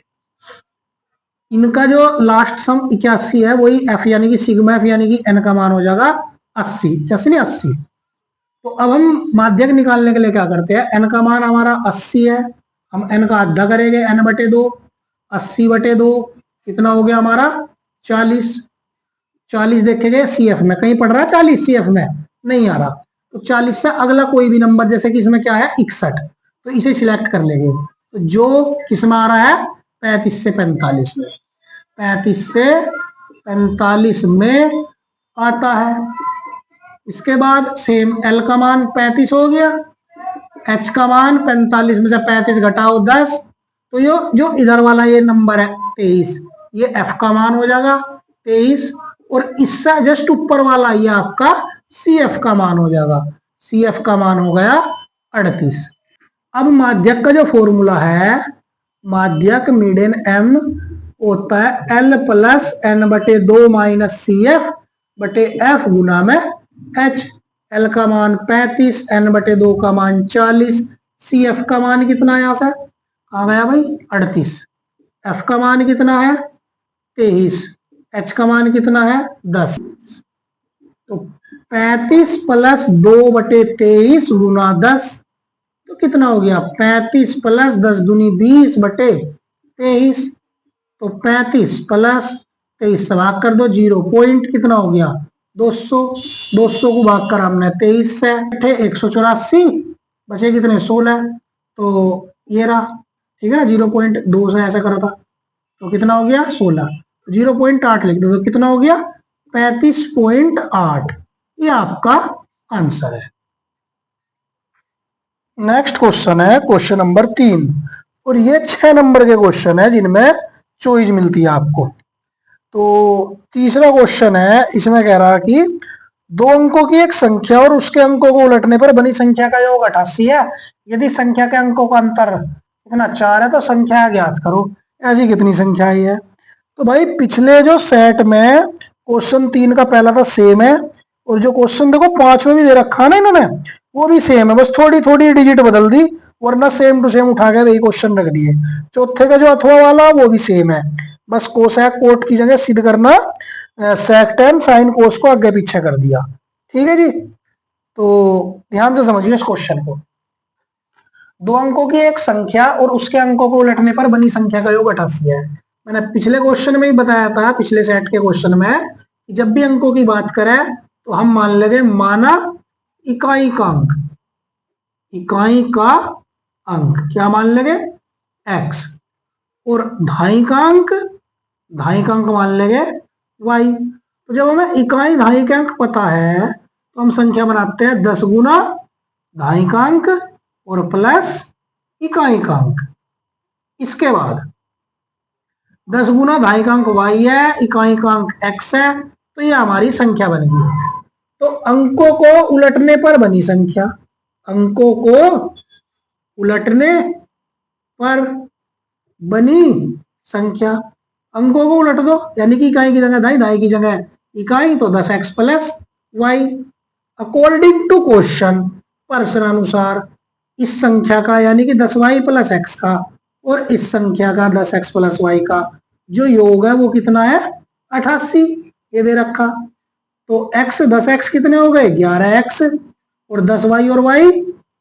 इनका जो लास्ट सम 81 है वही F यानी कि सिग्मा F यानी कि N का मान हो जाएगा 80, जैसे नहीं 80। तो अब हम माध्यक निकालने के लिए क्या करते हैं, N का मान हमारा 80 है, हम N का आधा करेंगे N बटे 2, 80 बटे 2 कितना हो गया हमारा 40। 40 देखेंगे CF में कहीं पड़ रहा है 40 CF में नहीं आ रहा। तो 40 से अगला कोई भी नंबर, जैसे कि इसमें क्या है 61, तो इसे सिलेक्ट कर लेंगे। तो जो किसमें आ रहा है 35 से 45 में, 35 से 45 में आता है। इसके बाद सेम L का मान 35 हो गया, H का मान 45 में से 35 घटाओ 10, तो ये जो इधर वाला ये नंबर है 23, ये F का मान हो जाएगा 23 और इससे जस्ट ऊपर वाला ये आपका CF का मान हो जाएगा, CF का मान हो गया 38। अब माध्यक का जो फॉर्मूला है, माध्यक मीडियन M होता है L प्लस N बटे 2 माइनस CF बटे F गुना में H। L का मान 35, N बटे 2 का मान 40, CF का मान कितना है यहाँ से आ गया भाई 38, F का मान कितना है 23, H का मान कितना है 10। तो 35 प्लस 2 बटे 23 गुना 10 तो कितना हो गया 35 प्लस 10 दूनी 20 बटे 23। तो 35 प्लस 23 से भाग कर दो, 0 पॉइंट कितना हो गया 200, 200 को भाग कर हमने 23 से 184 बचे कितने 16, तो ये रहा। ठीक है ना, 0.2 से ऐसा करा था तो कितना हो गया 16, 0.8 लिख दो तो कितना हो गया 35.8। ये आपका आंसर है। नेक्स्ट क्वेश्चन है क्वेश्चन नंबर 3 और ये 6 नंबर के क्वेश्चन है जिनमें चॉइस मिलती है आपको। तो तीसरा क्वेश्चन है, इसमें कह रहा है कि 2 अंकों की एक संख्या और उसके अंकों को उलटने पर बनी संख्या का योग 88 है। यदि संख्या के अंकों का अंतर कितना 4 है तो संख्या ज्ञात करो। ऐसी कितनी संख्या है। तो भाई पिछले जो सेट में क्वेश्चन 3 का पहला था सेम है और जो क्वेश्चन देखो 5 में भी दे रखा है ना इन्होंने वो भी सेम है, बस थोड़ी थोड़ी डिजिट बदल दी वरना सेम टू सेम उठा के वही क्वेश्चन रख दिए। चौथे का जो अथवा वाला वो भी सेम है, बस कोसेक कोट की जगह सिद्ध करना सेक टेन साइन कोस को आगे पीछे कर दिया। ठीक है जी, तो ध्यान से समझिए इस क्वेश्चन को। दो अंकों की एक संख्या और उसके अंकों को उलटने पर बनी संख्या का योग 88 है। मैंने पिछले क्वेश्चन में ही बताया था, पिछले सेट के क्वेश्चन में, कि जब भी अंकों की बात करें तो हम मान लेंगे माना इकाई का अंक, इकाई का अंक क्या मान लेंगे, x, और धाई का अंक, धाई का अंक मान लेंगे y। तो जब हमें इकाई धाई के अंक पता है तो हम संख्या बनाते हैं 10 गुना धाई का अंक और प्लस इकाई का अंक। इसके बाद 10 गुना धाई का अंक y है, इकाई का अंक x है, तो ये हमारी संख्या बन गई। तो अंकों को उलटने पर बनी संख्या, अंकों को उलटने पर बनी संख्या, अंकों को उलट दो, यानी कि इकाई की जगह धाई, धाई की जगह इकाई, तो 10x plus y. According to question, प्रश्नानुसार इस संख्या का यानी कि 10y प्लस x का और इस संख्या का 10x प्लस y का जो योग है वो कितना है, 88, ये दे रखा। तो x 10x कितने हो गए, 11x, और 10y और y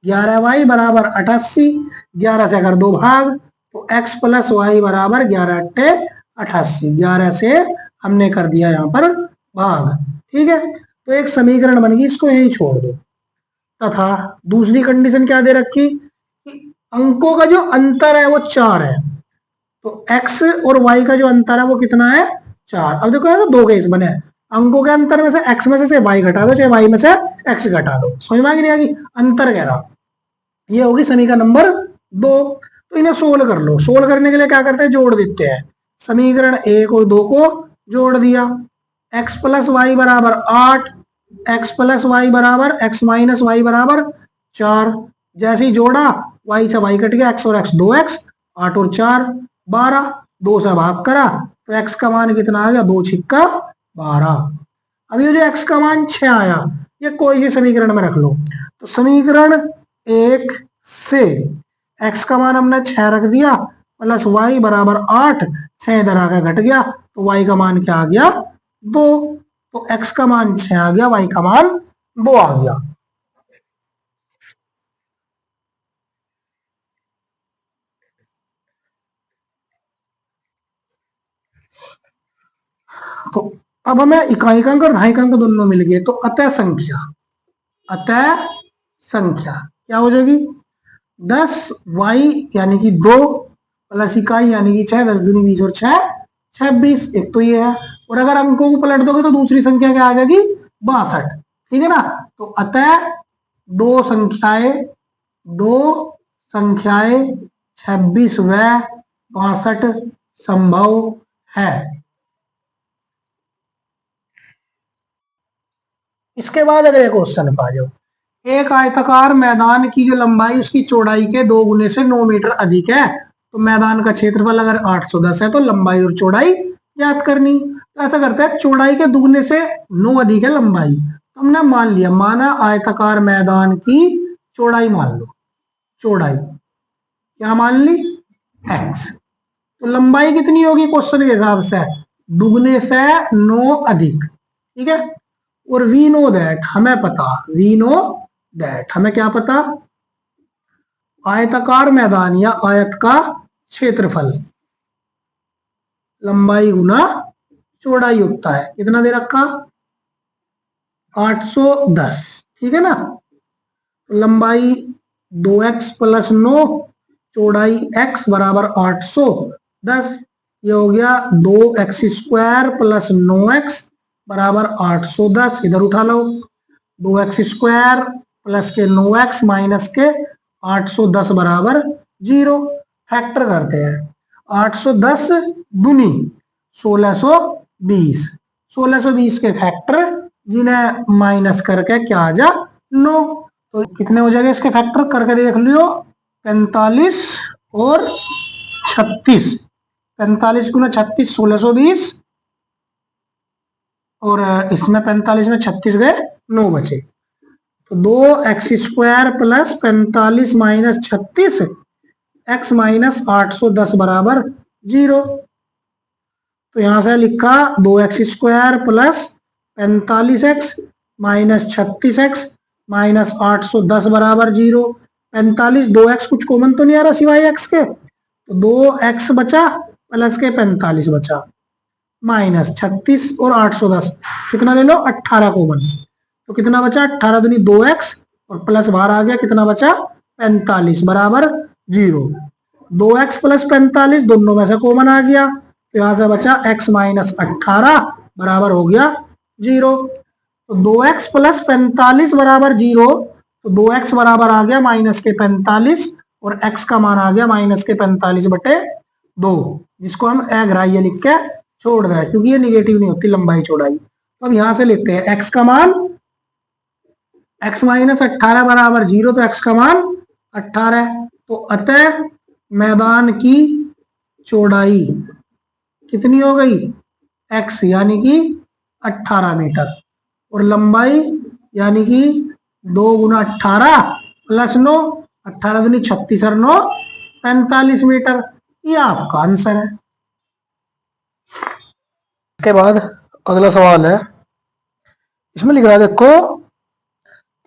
11y बराबर 88, 11 से अगर दो भाग तो x प्लस वाई बराबर 11 अट्ठे 88, 11 से हमने कर दिया यहाँ पर भाग। ठीक है, तो एक समीकरण बन गई, इसको यहीं छोड़ दो। तथा दूसरी कंडीशन क्या दे रखी कि अंकों का जो अंतर है वो 4 है, तो x और y का जो अंतर है वो कितना है, 4। अब देखो तो दो केस बने, अंकों के अंतर में से x में से y घटा दो, चाहे y में से x घटा दो। समझ में आ गई नहीं आ गई, अंतर कह रहा, ये होगी समीकरण नंबर 2। तो इन्हें सोल्व कर लो। सोल्व करने के लिए क्या करते हैं, जोड़ देते हैं। समीकरण 1 और 2 को जोड़ दिया, x प्लस वाई बराबर 8, x प्लस वाई बराबर x माइनस वाई बराबर 4। जैसे ही जोड़ा y से y कट गया, x और x 2x, 8 और 4 12, 2 से भाग करा तो x का मान कितना आ गया, 2 छिक्का 12। अब ये जो x का मान 6 आया, ये कोई सी समीकरण में रख लो। तो समीकरण 1 से x का मान हमने 6 रख दिया, प्लस y बराबर 8, 6 इधर आकर घट गया तो y का मान क्या आ गया, 2। तो x का मान 6 आ गया, y का मान 2 आ गया। तो अब हमें इकाई का अंक और ढाई का अंक दोनों मिल गए, तो अतः संख्या, अतः संख्या क्या हो जाएगी, 10y यानी कि 2 प्लस इकाई यानी कि 6, 10 दूनी 20 और 6 26, एक तो ये है। और अगर अंकों को पलट दोगे तो दूसरी संख्या क्या आ जाएगी, 62। ठीक है ना, तो अतः दो संख्याएं 26 व 62 संभव है। इसके बाद अगले क्वेश्चन पर आ जाओ। एक आयताकार मैदान की जो लंबाई उसकी चौड़ाई के 2 गुने से 9 मीटर अधिक है, तो मैदान का क्षेत्रफल अगर 810 है तो लंबाई और चौड़ाई ज्ञात करनी। तो ऐसा करते हैं, चौड़ाई के दुगने से 9 अधिक है लंबाई, तो हमने मान लिया, माना आयताकार मैदान की चौड़ाई मान लो, चौड़ाई क्या मान ली, x। तो लंबाई कितनी होगी क्वेश्चन के हिसाब से, दुगने से 9 अधिक। ठीक है, और वी नो दैट हमें पता, वी नो दैट हमें क्या पता, आयताकार मैदान या आयत का क्षेत्रफल लंबाई गुना चौड़ाई होता है, कितना दे रखा, 810। ठीक है ना, तो लंबाई 2x प्लस 9, चौड़ाई x बराबर 810, ये हो गया 2x स्क्वायर प्लस 9x बराबर 810। इधर उठा लो, 2x स्क्वायर प्लस के 9x माइनस के 810 बराबर 0। फैक्टर करते हैं, 810 दूनी 1620, 1620 के फैक्टर जिन्हें माइनस करके क्या आ जा 9, तो कितने हो जाएगा इसके फैक्टर करके देख लियो, 45 और 36, 45 गुना 36 1620, और इसमें 45 में 36 गए, 9 बचे। तो 2x square plus 45 minus 36, x minus 810 बराबर 0। तो यहां से लिखा 2x square plus 45x minus 36x minus 810 बराबर 0। 45, 2x कुछ कॉमन तो नहीं आ रहा सिवाय x के, तो 2x बचा प्लस के 45 बचा, माइनस 36 और 810, कितना ले लो 18 कॉमन, तो कितना बचा 18 दूनी 2x और प्लस बाहर आ गया, कितना बचा 45 बराबर 0। 2x प्लस 45 दोनों में से कॉमन आ गया, तो यहां से बचा x माइनस 18 बराबर हो गया 0। तो 2x प्लस 45 बराबर 0, तो 2x बराबर आ गया माइनस के 45 और x का मान आ गया माइनस के 45 बटे 2, जिसको हम अग्राह्य लिख के छोड़ रहे हैं क्योंकि ये निगेटिव नहीं होती लंबाई चौड़ाई। तो अब यहां से लिखते हैं x का मान, x माइनस 18 बराबर 0, तो x का मान 18, तो अतः मैदान की चौड़ाई कितनी हो गई x यानी कि 18 मीटर और लंबाई यानी कि 2 गुना 18 प्लस 9, 18 दूनी 36 और 9 45 मीटर। ये आपका आंसर है। इसके बाद अगला सवाल है, इसमें लिख रहा है देखो,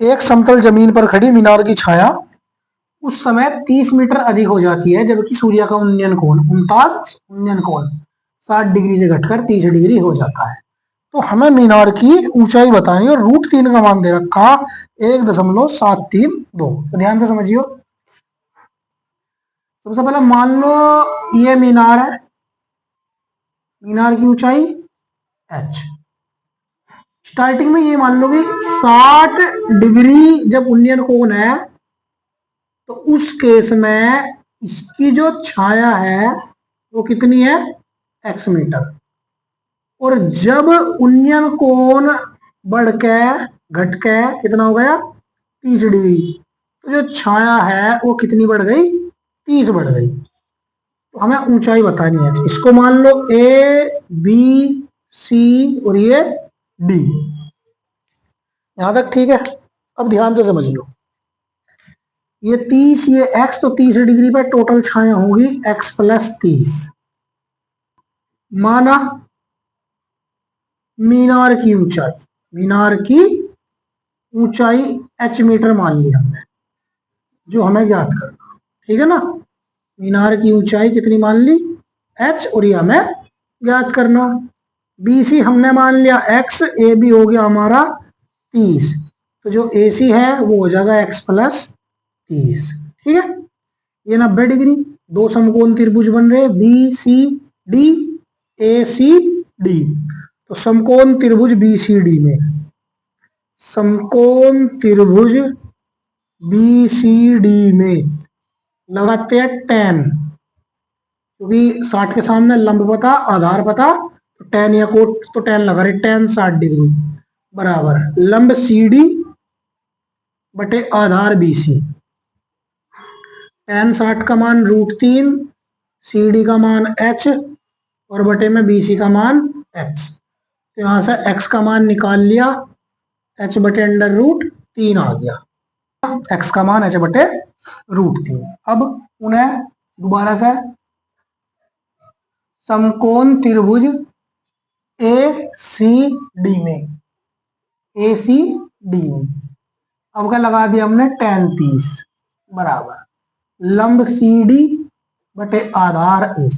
एक समतल जमीन पर खड़ी मीनार की छाया उस समय 30 मीटर अधिक हो जाती है जबकि सूर्य का उन्नयन कोण 60 डिग्री से घटकर 30 डिग्री हो जाता है। तो हमें मीनार की ऊंचाई बतानी और √3 का मान दे रखा 1.732। तो ध्यान से समझियो। सबसे पहले मान लो ये मीनार है, मीनार की ऊंचाई h। स्टार्टिंग में ये मान लो कि 60 डिग्री जब उन्नयन कोण है तो उस केस में इसकी जो छाया है वो कितनी है x मीटर, और जब उन्नयन कोण बढ़ के घट के कितना हो गया 30 डिग्री, तो जो छाया है वो कितनी बढ़ गई 30 बढ़ गई। तो हमें ऊंचाई बतानी है। इसको मान लो a b c और ये d, यहां तक ठीक है। अब ध्यान से समझ लो, ये 30 ये x, तो 30 डिग्री पर टोटल छाया होगी x प्लस 30। माना मीनार की ऊंचाई h मीटर मान ली हमने, जो हमें ज्ञात करना, ठीक है ना। मीनार की ऊंचाई कितनी मान ली h और ये हमें ज्ञात करना। BC हमने मान लिया x, AB हो गया हमारा 30, तो जो AC है वो हो जाएगा x प्लस 30, ठीक है। ये 90 डिग्री, दो समकोण त्रिभुज बन रहे BCD ACD। तो समकोण त्रिभुज BCD में, समकोण त्रिभुज BCD में लगाते हैं tan, क्योंकि 60 के सामने लंब पता आधार पता, तो tan या कोट तो tan लगा रहे, tan 60 डिग्री बराबर लंब CD बटे आधार BC। tan 60 का मान √3, CD का मान h और बटे में BC का मान x। तो यहां से x का मान निकाल लिया, h बटे √3 आ गया, x का मान h बटे √3। अब उन्हें दोबारा से समकोण त्रिभुज ACD में अब क्या लगा दिया हमने tan 30 बराबर लंब CD बटे आधार AC।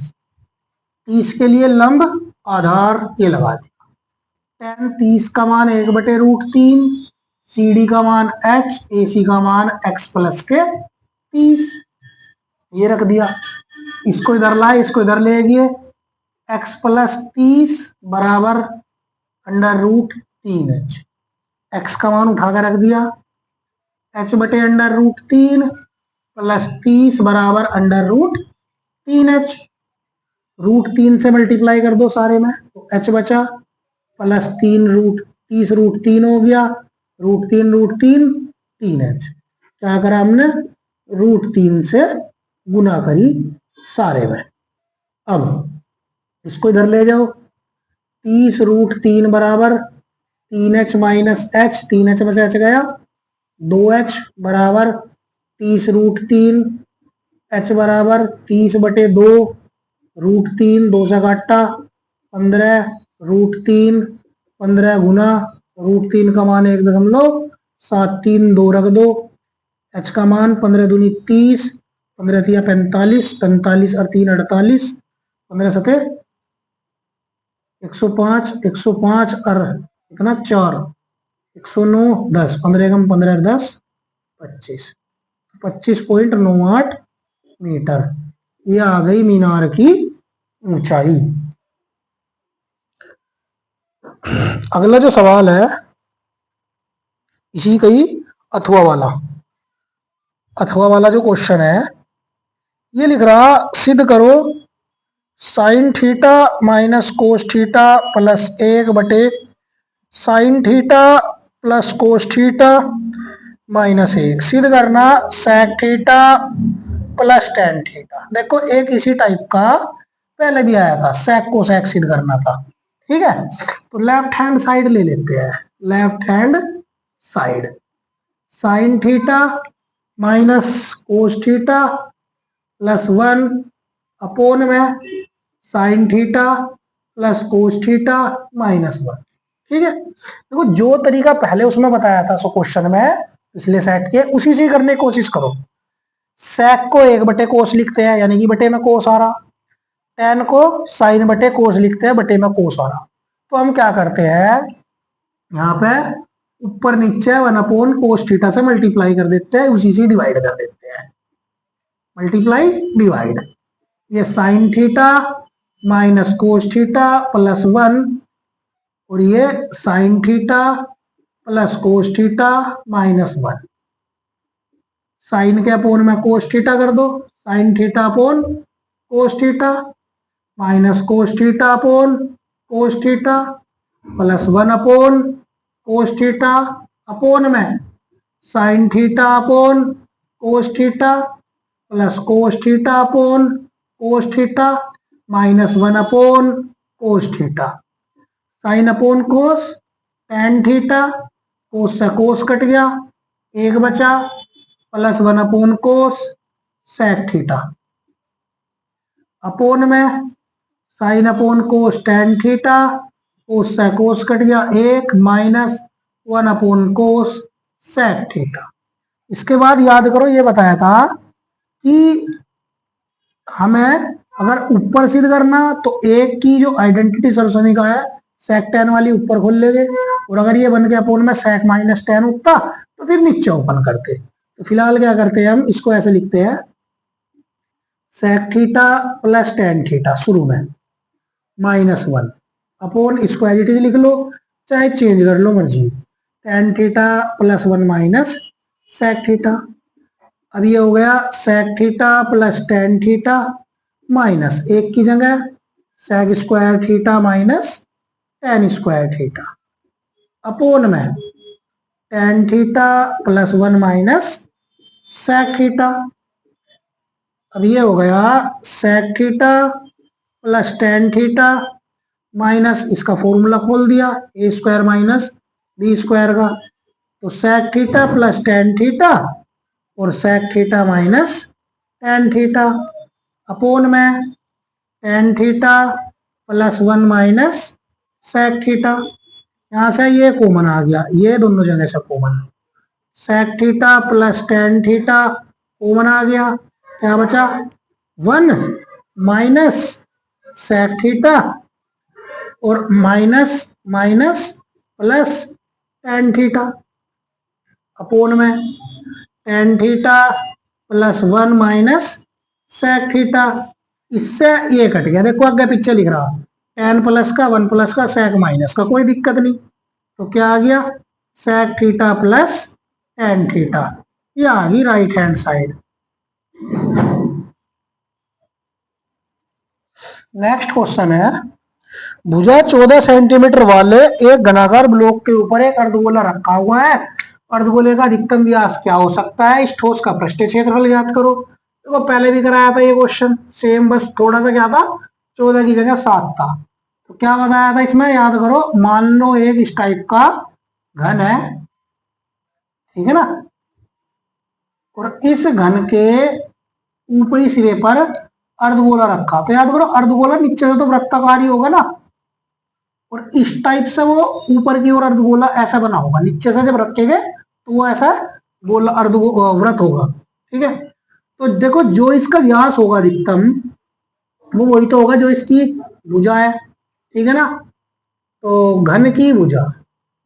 30 के लिए लंब आधार ये लगा दिया। tan 30 का मान 1 बटे √3, CD का मान h, AC का मान x प्लस के 30, ये रख दिया। इसको इधर लाए, इसको इधर ले गए, x प्लस 30 बराबर √3h। x का मान उठा कर रख दिया, h बटे √3 प्लस 30 बराबर √3h। √3 से मल्टीप्लाई कर दो सारे में, तो h बचा प्लस 30 √3 हो गया, √3 3h। क्या करा हमने √3 से गुना करी सारे में। अब इसको इधर ले जाओ, 30 √3 बराबर 3h माइनस h, 3h में से h गया, 2h बराबर 30 √3, h बराबर 30 बटे 2 √3, 2 से काटा 15 √3, 15 गुना √3 का मान 1.73, 2 रख दो, h का मान 15 दूनी 30, 15 तिया 45, 45 और 3 48, 15 सते 105, 105 और कितना 4, 109, 10, 15 कम 15 10, 25, 25.98 मीटर। ये आ गई मीनार की ऊंचाई। अगला जो सवाल है इसी का ही अथवा वाला जो क्वेश्चन है, ये लिख रहा सिद्ध करो sine theta minus cos theta plus 1 sine theta plus cos theta minus 1 सिद्ध करना sec theta plus tan theta. देखो एक इसी टाइप का पहले भी आया था, सेक को सेक सिद्ध करना था। ठीक है, तो लेफ्ट हैंड साइड ले लेते हैं। Left hand side sine theta minus cos theta plus 1 upon में sine theta plus cos theta minus 1। ठीक है, देखो जो तरीका पहले उसमें बताया था सो क्वेश्चन में पिछले सेट के, उसी से करने की कोशिश करो। सेक को 1/कोस लिखते हैं, यानी कि बटे में कोस आ रहा। टेन को साइन बटे कोस लिखते हैं, बटे में कोस आ रहा। तो हम क्या करते हैं, यहाँ पे ऊपर नीचे 1 कोस थीटा से मल्टीप्लाई कर देते हैं, उसी से डिवाइड कर देते हैं। मल्टीप्लाई डिवाइड, ये sine theta minus cos theta plus 1 और ये sine theta plus cos theta minus 1। Sine के अपोन में कोस थीटा कर दो, sine theta upon cos theta minus cos theta upon cos theta plus 1 upon cos theta upon में sine theta upon cos theta plus cos theta upon cos theta minus 1 upon cos theta. Sine upon cos tan theta, cos से कोस कट गया, 1 बचा, plus 1 upon cos sec theta upon में sine upon cos tan theta, cos से कोस कट गया 1, minus 1 upon cos sec theta. इसके बाद याद करो ये बताया था कि हमें अगर ऊपर सिद्ध करना तो एक की जो आइडेंटिटी सरसमी है सेक टेन वाली ऊपर खोल लेंगे, और अगर ये बन के अपोन में सेक माइनस टेन उठता तो फिर नीचे ओपन करते। तो फिलहाल क्या करते हैं, हम इसको ऐसे लिखते हैं sec theta plus tan theta शुरू में माइनस 1 अपोन, इसको एज इट इज लिख लो चाहे चेंज कर लो मर्जी, tan theta plus 1 minus sec theta. अब ये हो गया sec theta plus tan theta minus 1 की जगह sec square theta minus tan square theta upon में tan theta plus 1 minus sec theta. अब ये हो गया sec theta plus tan theta minus, इसका फॉर्मूला खोल दिया a square minus B square का, तो sec theta plus tan theta और sec theta minus tan theta upon में tan theta plus 1 minus sec theta. यहाँ से ये कॉमन आ गया, ये दोनों जगह से common, sec theta plus tan theta common आ गया, क्या बचा 1 माइनस सेक थीटा और minus minus plus tan theta upon में tan theta plus 1 minus sec theta. इससे ये कट गया, देखो आगे पीछे लिख रहा टेन प्लस का 1 प्लस का सेक माइनस का, कोई दिक्कत नहीं। तो क्या आ गया sec theta plus tan theta, ये आ गई right hand side. Next question है, भुजा 14 सेंटीमीटर वाले एक घनाकार ब्लॉक के ऊपर एक अर्धगोला रखा हुआ है। अर्धगोले का अधिकतम व्यास क्या हो सकता है, इस ठोस का पृष्ठीय क्षेत्रफल ज्ञात करो। देखो तो पहले भी कराया था ये क्वेश्चन सेम, बस थोड़ा सा क्या था 14 की जगह 7 था। तो क्या बताया था इसमें, याद करो, मान लो एक इस टाइप का घन है, ठीक है ना, और इस घन के ऊपरी सिरे पर अर्धगोला रखा। तो याद करो अर्धगोला नीचे से तो वृत्ताकार ही होगा ना, और इस टाइप से वो ऊपर की ओर अर्धगोला ऐसा बना होगा, नीचे से जब रखेंगे तो वो ऐसा गोला अर्ध वृत्त होगा, ठीक है। तो देखो जो इसका व्यास होगा अधिकतम वो वही तो होगा जो इसकी भुजा है, ठीक है ना। तो घन की भुजा,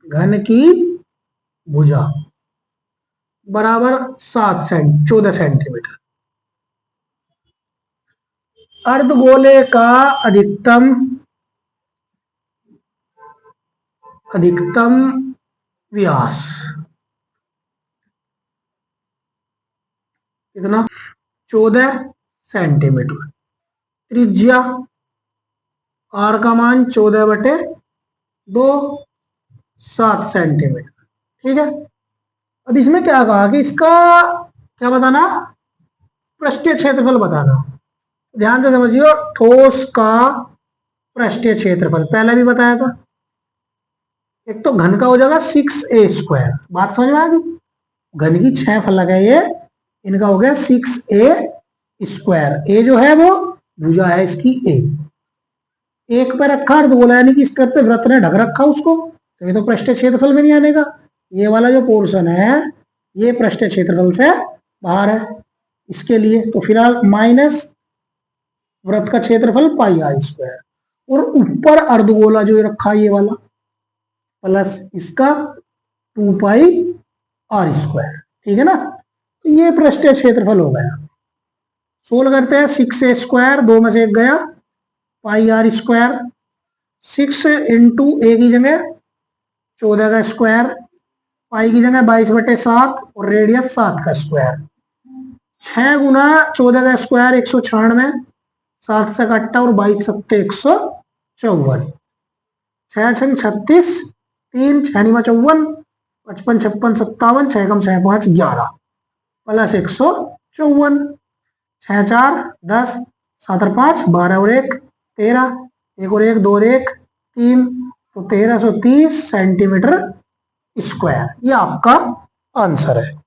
घन की भुजा बराबर 14 सेंटीमीटर। अर्धगोले का अधिकतम व्यास कितना, 14 सेंटीमीटर। त्रिज्या आर का मान 14/2, 7 सेंटीमीटर, ठीक है। अब इसमें क्या कहा कि इसका क्या बताना, पृष्ठीय क्षेत्रफल बताना। ध्यान से समझिए, ठोस का पृष्ठीय क्षेत्रफल पहले भी बताया था। एक तो घन का हो जाएगा 6a², बात समझ में आ गई। घन की 6 फलक है ये, इनका हो गया 6a²। ए जो है वो भुजा है इसकी ए, एक पे रखा अर्धगोला यानी कि इस तरफ से वृत्त ने ढक रखा उसको, तो ये तो पृष्ठीय क्षेत्रफल में नहीं आने का। ये वाला जो पोर्शन है ये पृष्ठीय क्षेत्रफल से बाहर है इसके लिए। तो फिलहाल माइनस वृत्त का क्षेत्रफल πr², और ऊपर अर्धगोला जो रखा ये वाला प्लस इसका 2πr², ठीक है ना। तो ये पृष्ठीय क्षेत्रफल हो गया। सोल्व करते हैं, 6a², 2 में से 1 गया, πr², 6 इंटू ए की जगह 14 का स्क्वायर, पाई की जगह 22/7 और रेडियस 7 का स्क्वायर। 6 गुना 14 का स्क्वायर 196, 7 से कट्टा और 22 सत्ते 154, 6 छंग 36, 3 6 × 54, 55 56 57, 6 कम 6 5 11 प्लस 154, 6 4 10, 7 और 5 12 और 1 13, 1 और 1 2 और 1 3, तो 1330 सेंटीमीटर स्क्वायर, ये आपका आंसर है।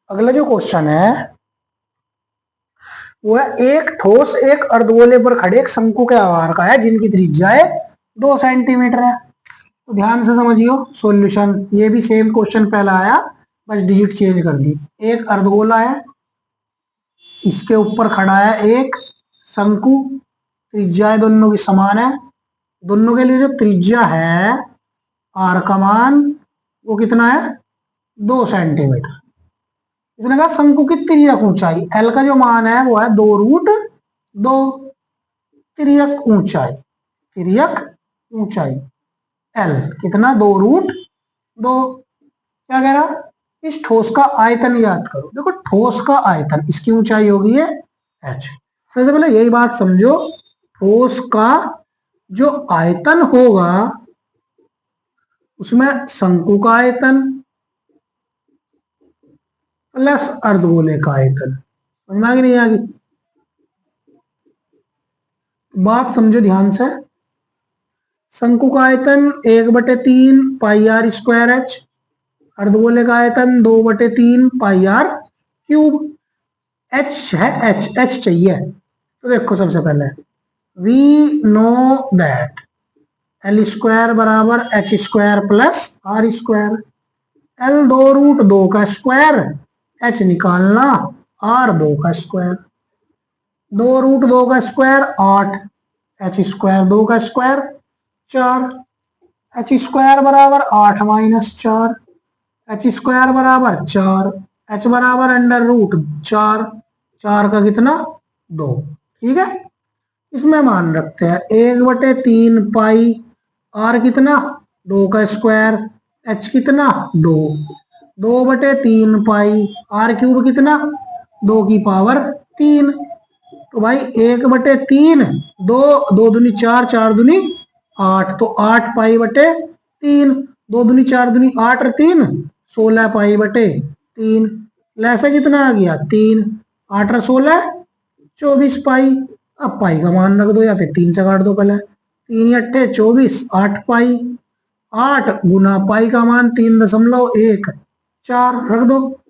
अगला जो क्वेश्चन है वो है, एक ठोस एक अर्धगोले पर खड़े एक शंकु के आकार का है जिनकी त्रिज्या है 2 सेंटीमीटर है। तो ध्यान से समझियो सॉल्यूशन, ये भी सेम क्वेश्चन पहला आया, बस डिजिट चेंज कर दी। एक अर्धगोला है, इसके ऊपर खड़ा है एक शंकु, त्रिज्या दोनों की समान है। दोनों के लिए जो त्रिज्या है आर का मान वो कितना है, 2 सेंटीमीटर। इसने कहा शंकु की तिर्यक ऊंचाई, एल का जो मान है वो है 2√2। तिर्यक ऊंचाई, तिर्यक ऊंचाई एल कितना, 2√2। क्या कह रहा, इस ठोस का आयतन याद करो। देखो ठोस का आयतन, इसकी ऊंचाई होगी ये h। सबसे पहले यही बात समझो, ठोस का जो आयतन होगा उसमें शंकु का आयतन प्लस अर्धगोले का आयतन, समझ में आ गई नहीं आ गई, बात समझो ध्यान से। शंकु का आयतन 1/3 πr²h, अर्धगोले का आयतन 2/3 πr³। h है, h चाहिए। तो देखो सबसे पहले वी नो दैट l² बराबर h² प्लस r²। l 2√2 का स्क्वायर, h निकालना r2 का स्क्वायर, 2√2 का स्क्वायर 8, h² 2 का स्क्वायर 4, h² बराबर 8 - 4, h² बराबर 4, h बराबर √4, 4 का कितना 2, ठीक है। इसमें मान रखते हैं 1/3 पाई, r कितना 2 का स्क्वायर, h कितना 2, 2/3 पाई, r³ कितना 2 की पावर 3। तो भाई 1/3, 2 2 दूनी 4, 4 दूनी 8, तो 8 π/3, 2 दूनी 4 दूनी 8 और 3 16 π/3। लैसा कितना आ गया 3, 8 और 16 24 पाई। अब पाई का मान रख दो या फिर 3 से काट दो, पहले 3 × 8 = 24, 8 पाई, 8 गुना पाई का मान 3.14 रख दो,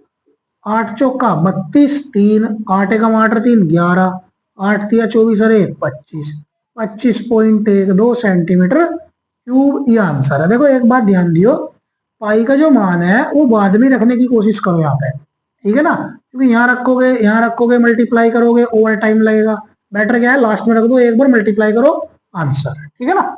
8 चौका 32, 3 8 एकम 8 और 3 11, 8 तिया 24 और 1 25, 25.12 सेंटीमीटर क्यूब, ये आंसर है। देखो एक बात ध्यान दियो, पाई का जो मान है वो बाद में रखने की कोशिश करो यहाँ पे, ठीक है ना, क्योंकि यहाँ रखोगे मल्टीप्लाई करोगे ओवर टाइम लगेगा। बेटर क्या है लास्ट में रख दो, एक बार मल्टीप्लाई करो आंसर, ठीक है ना।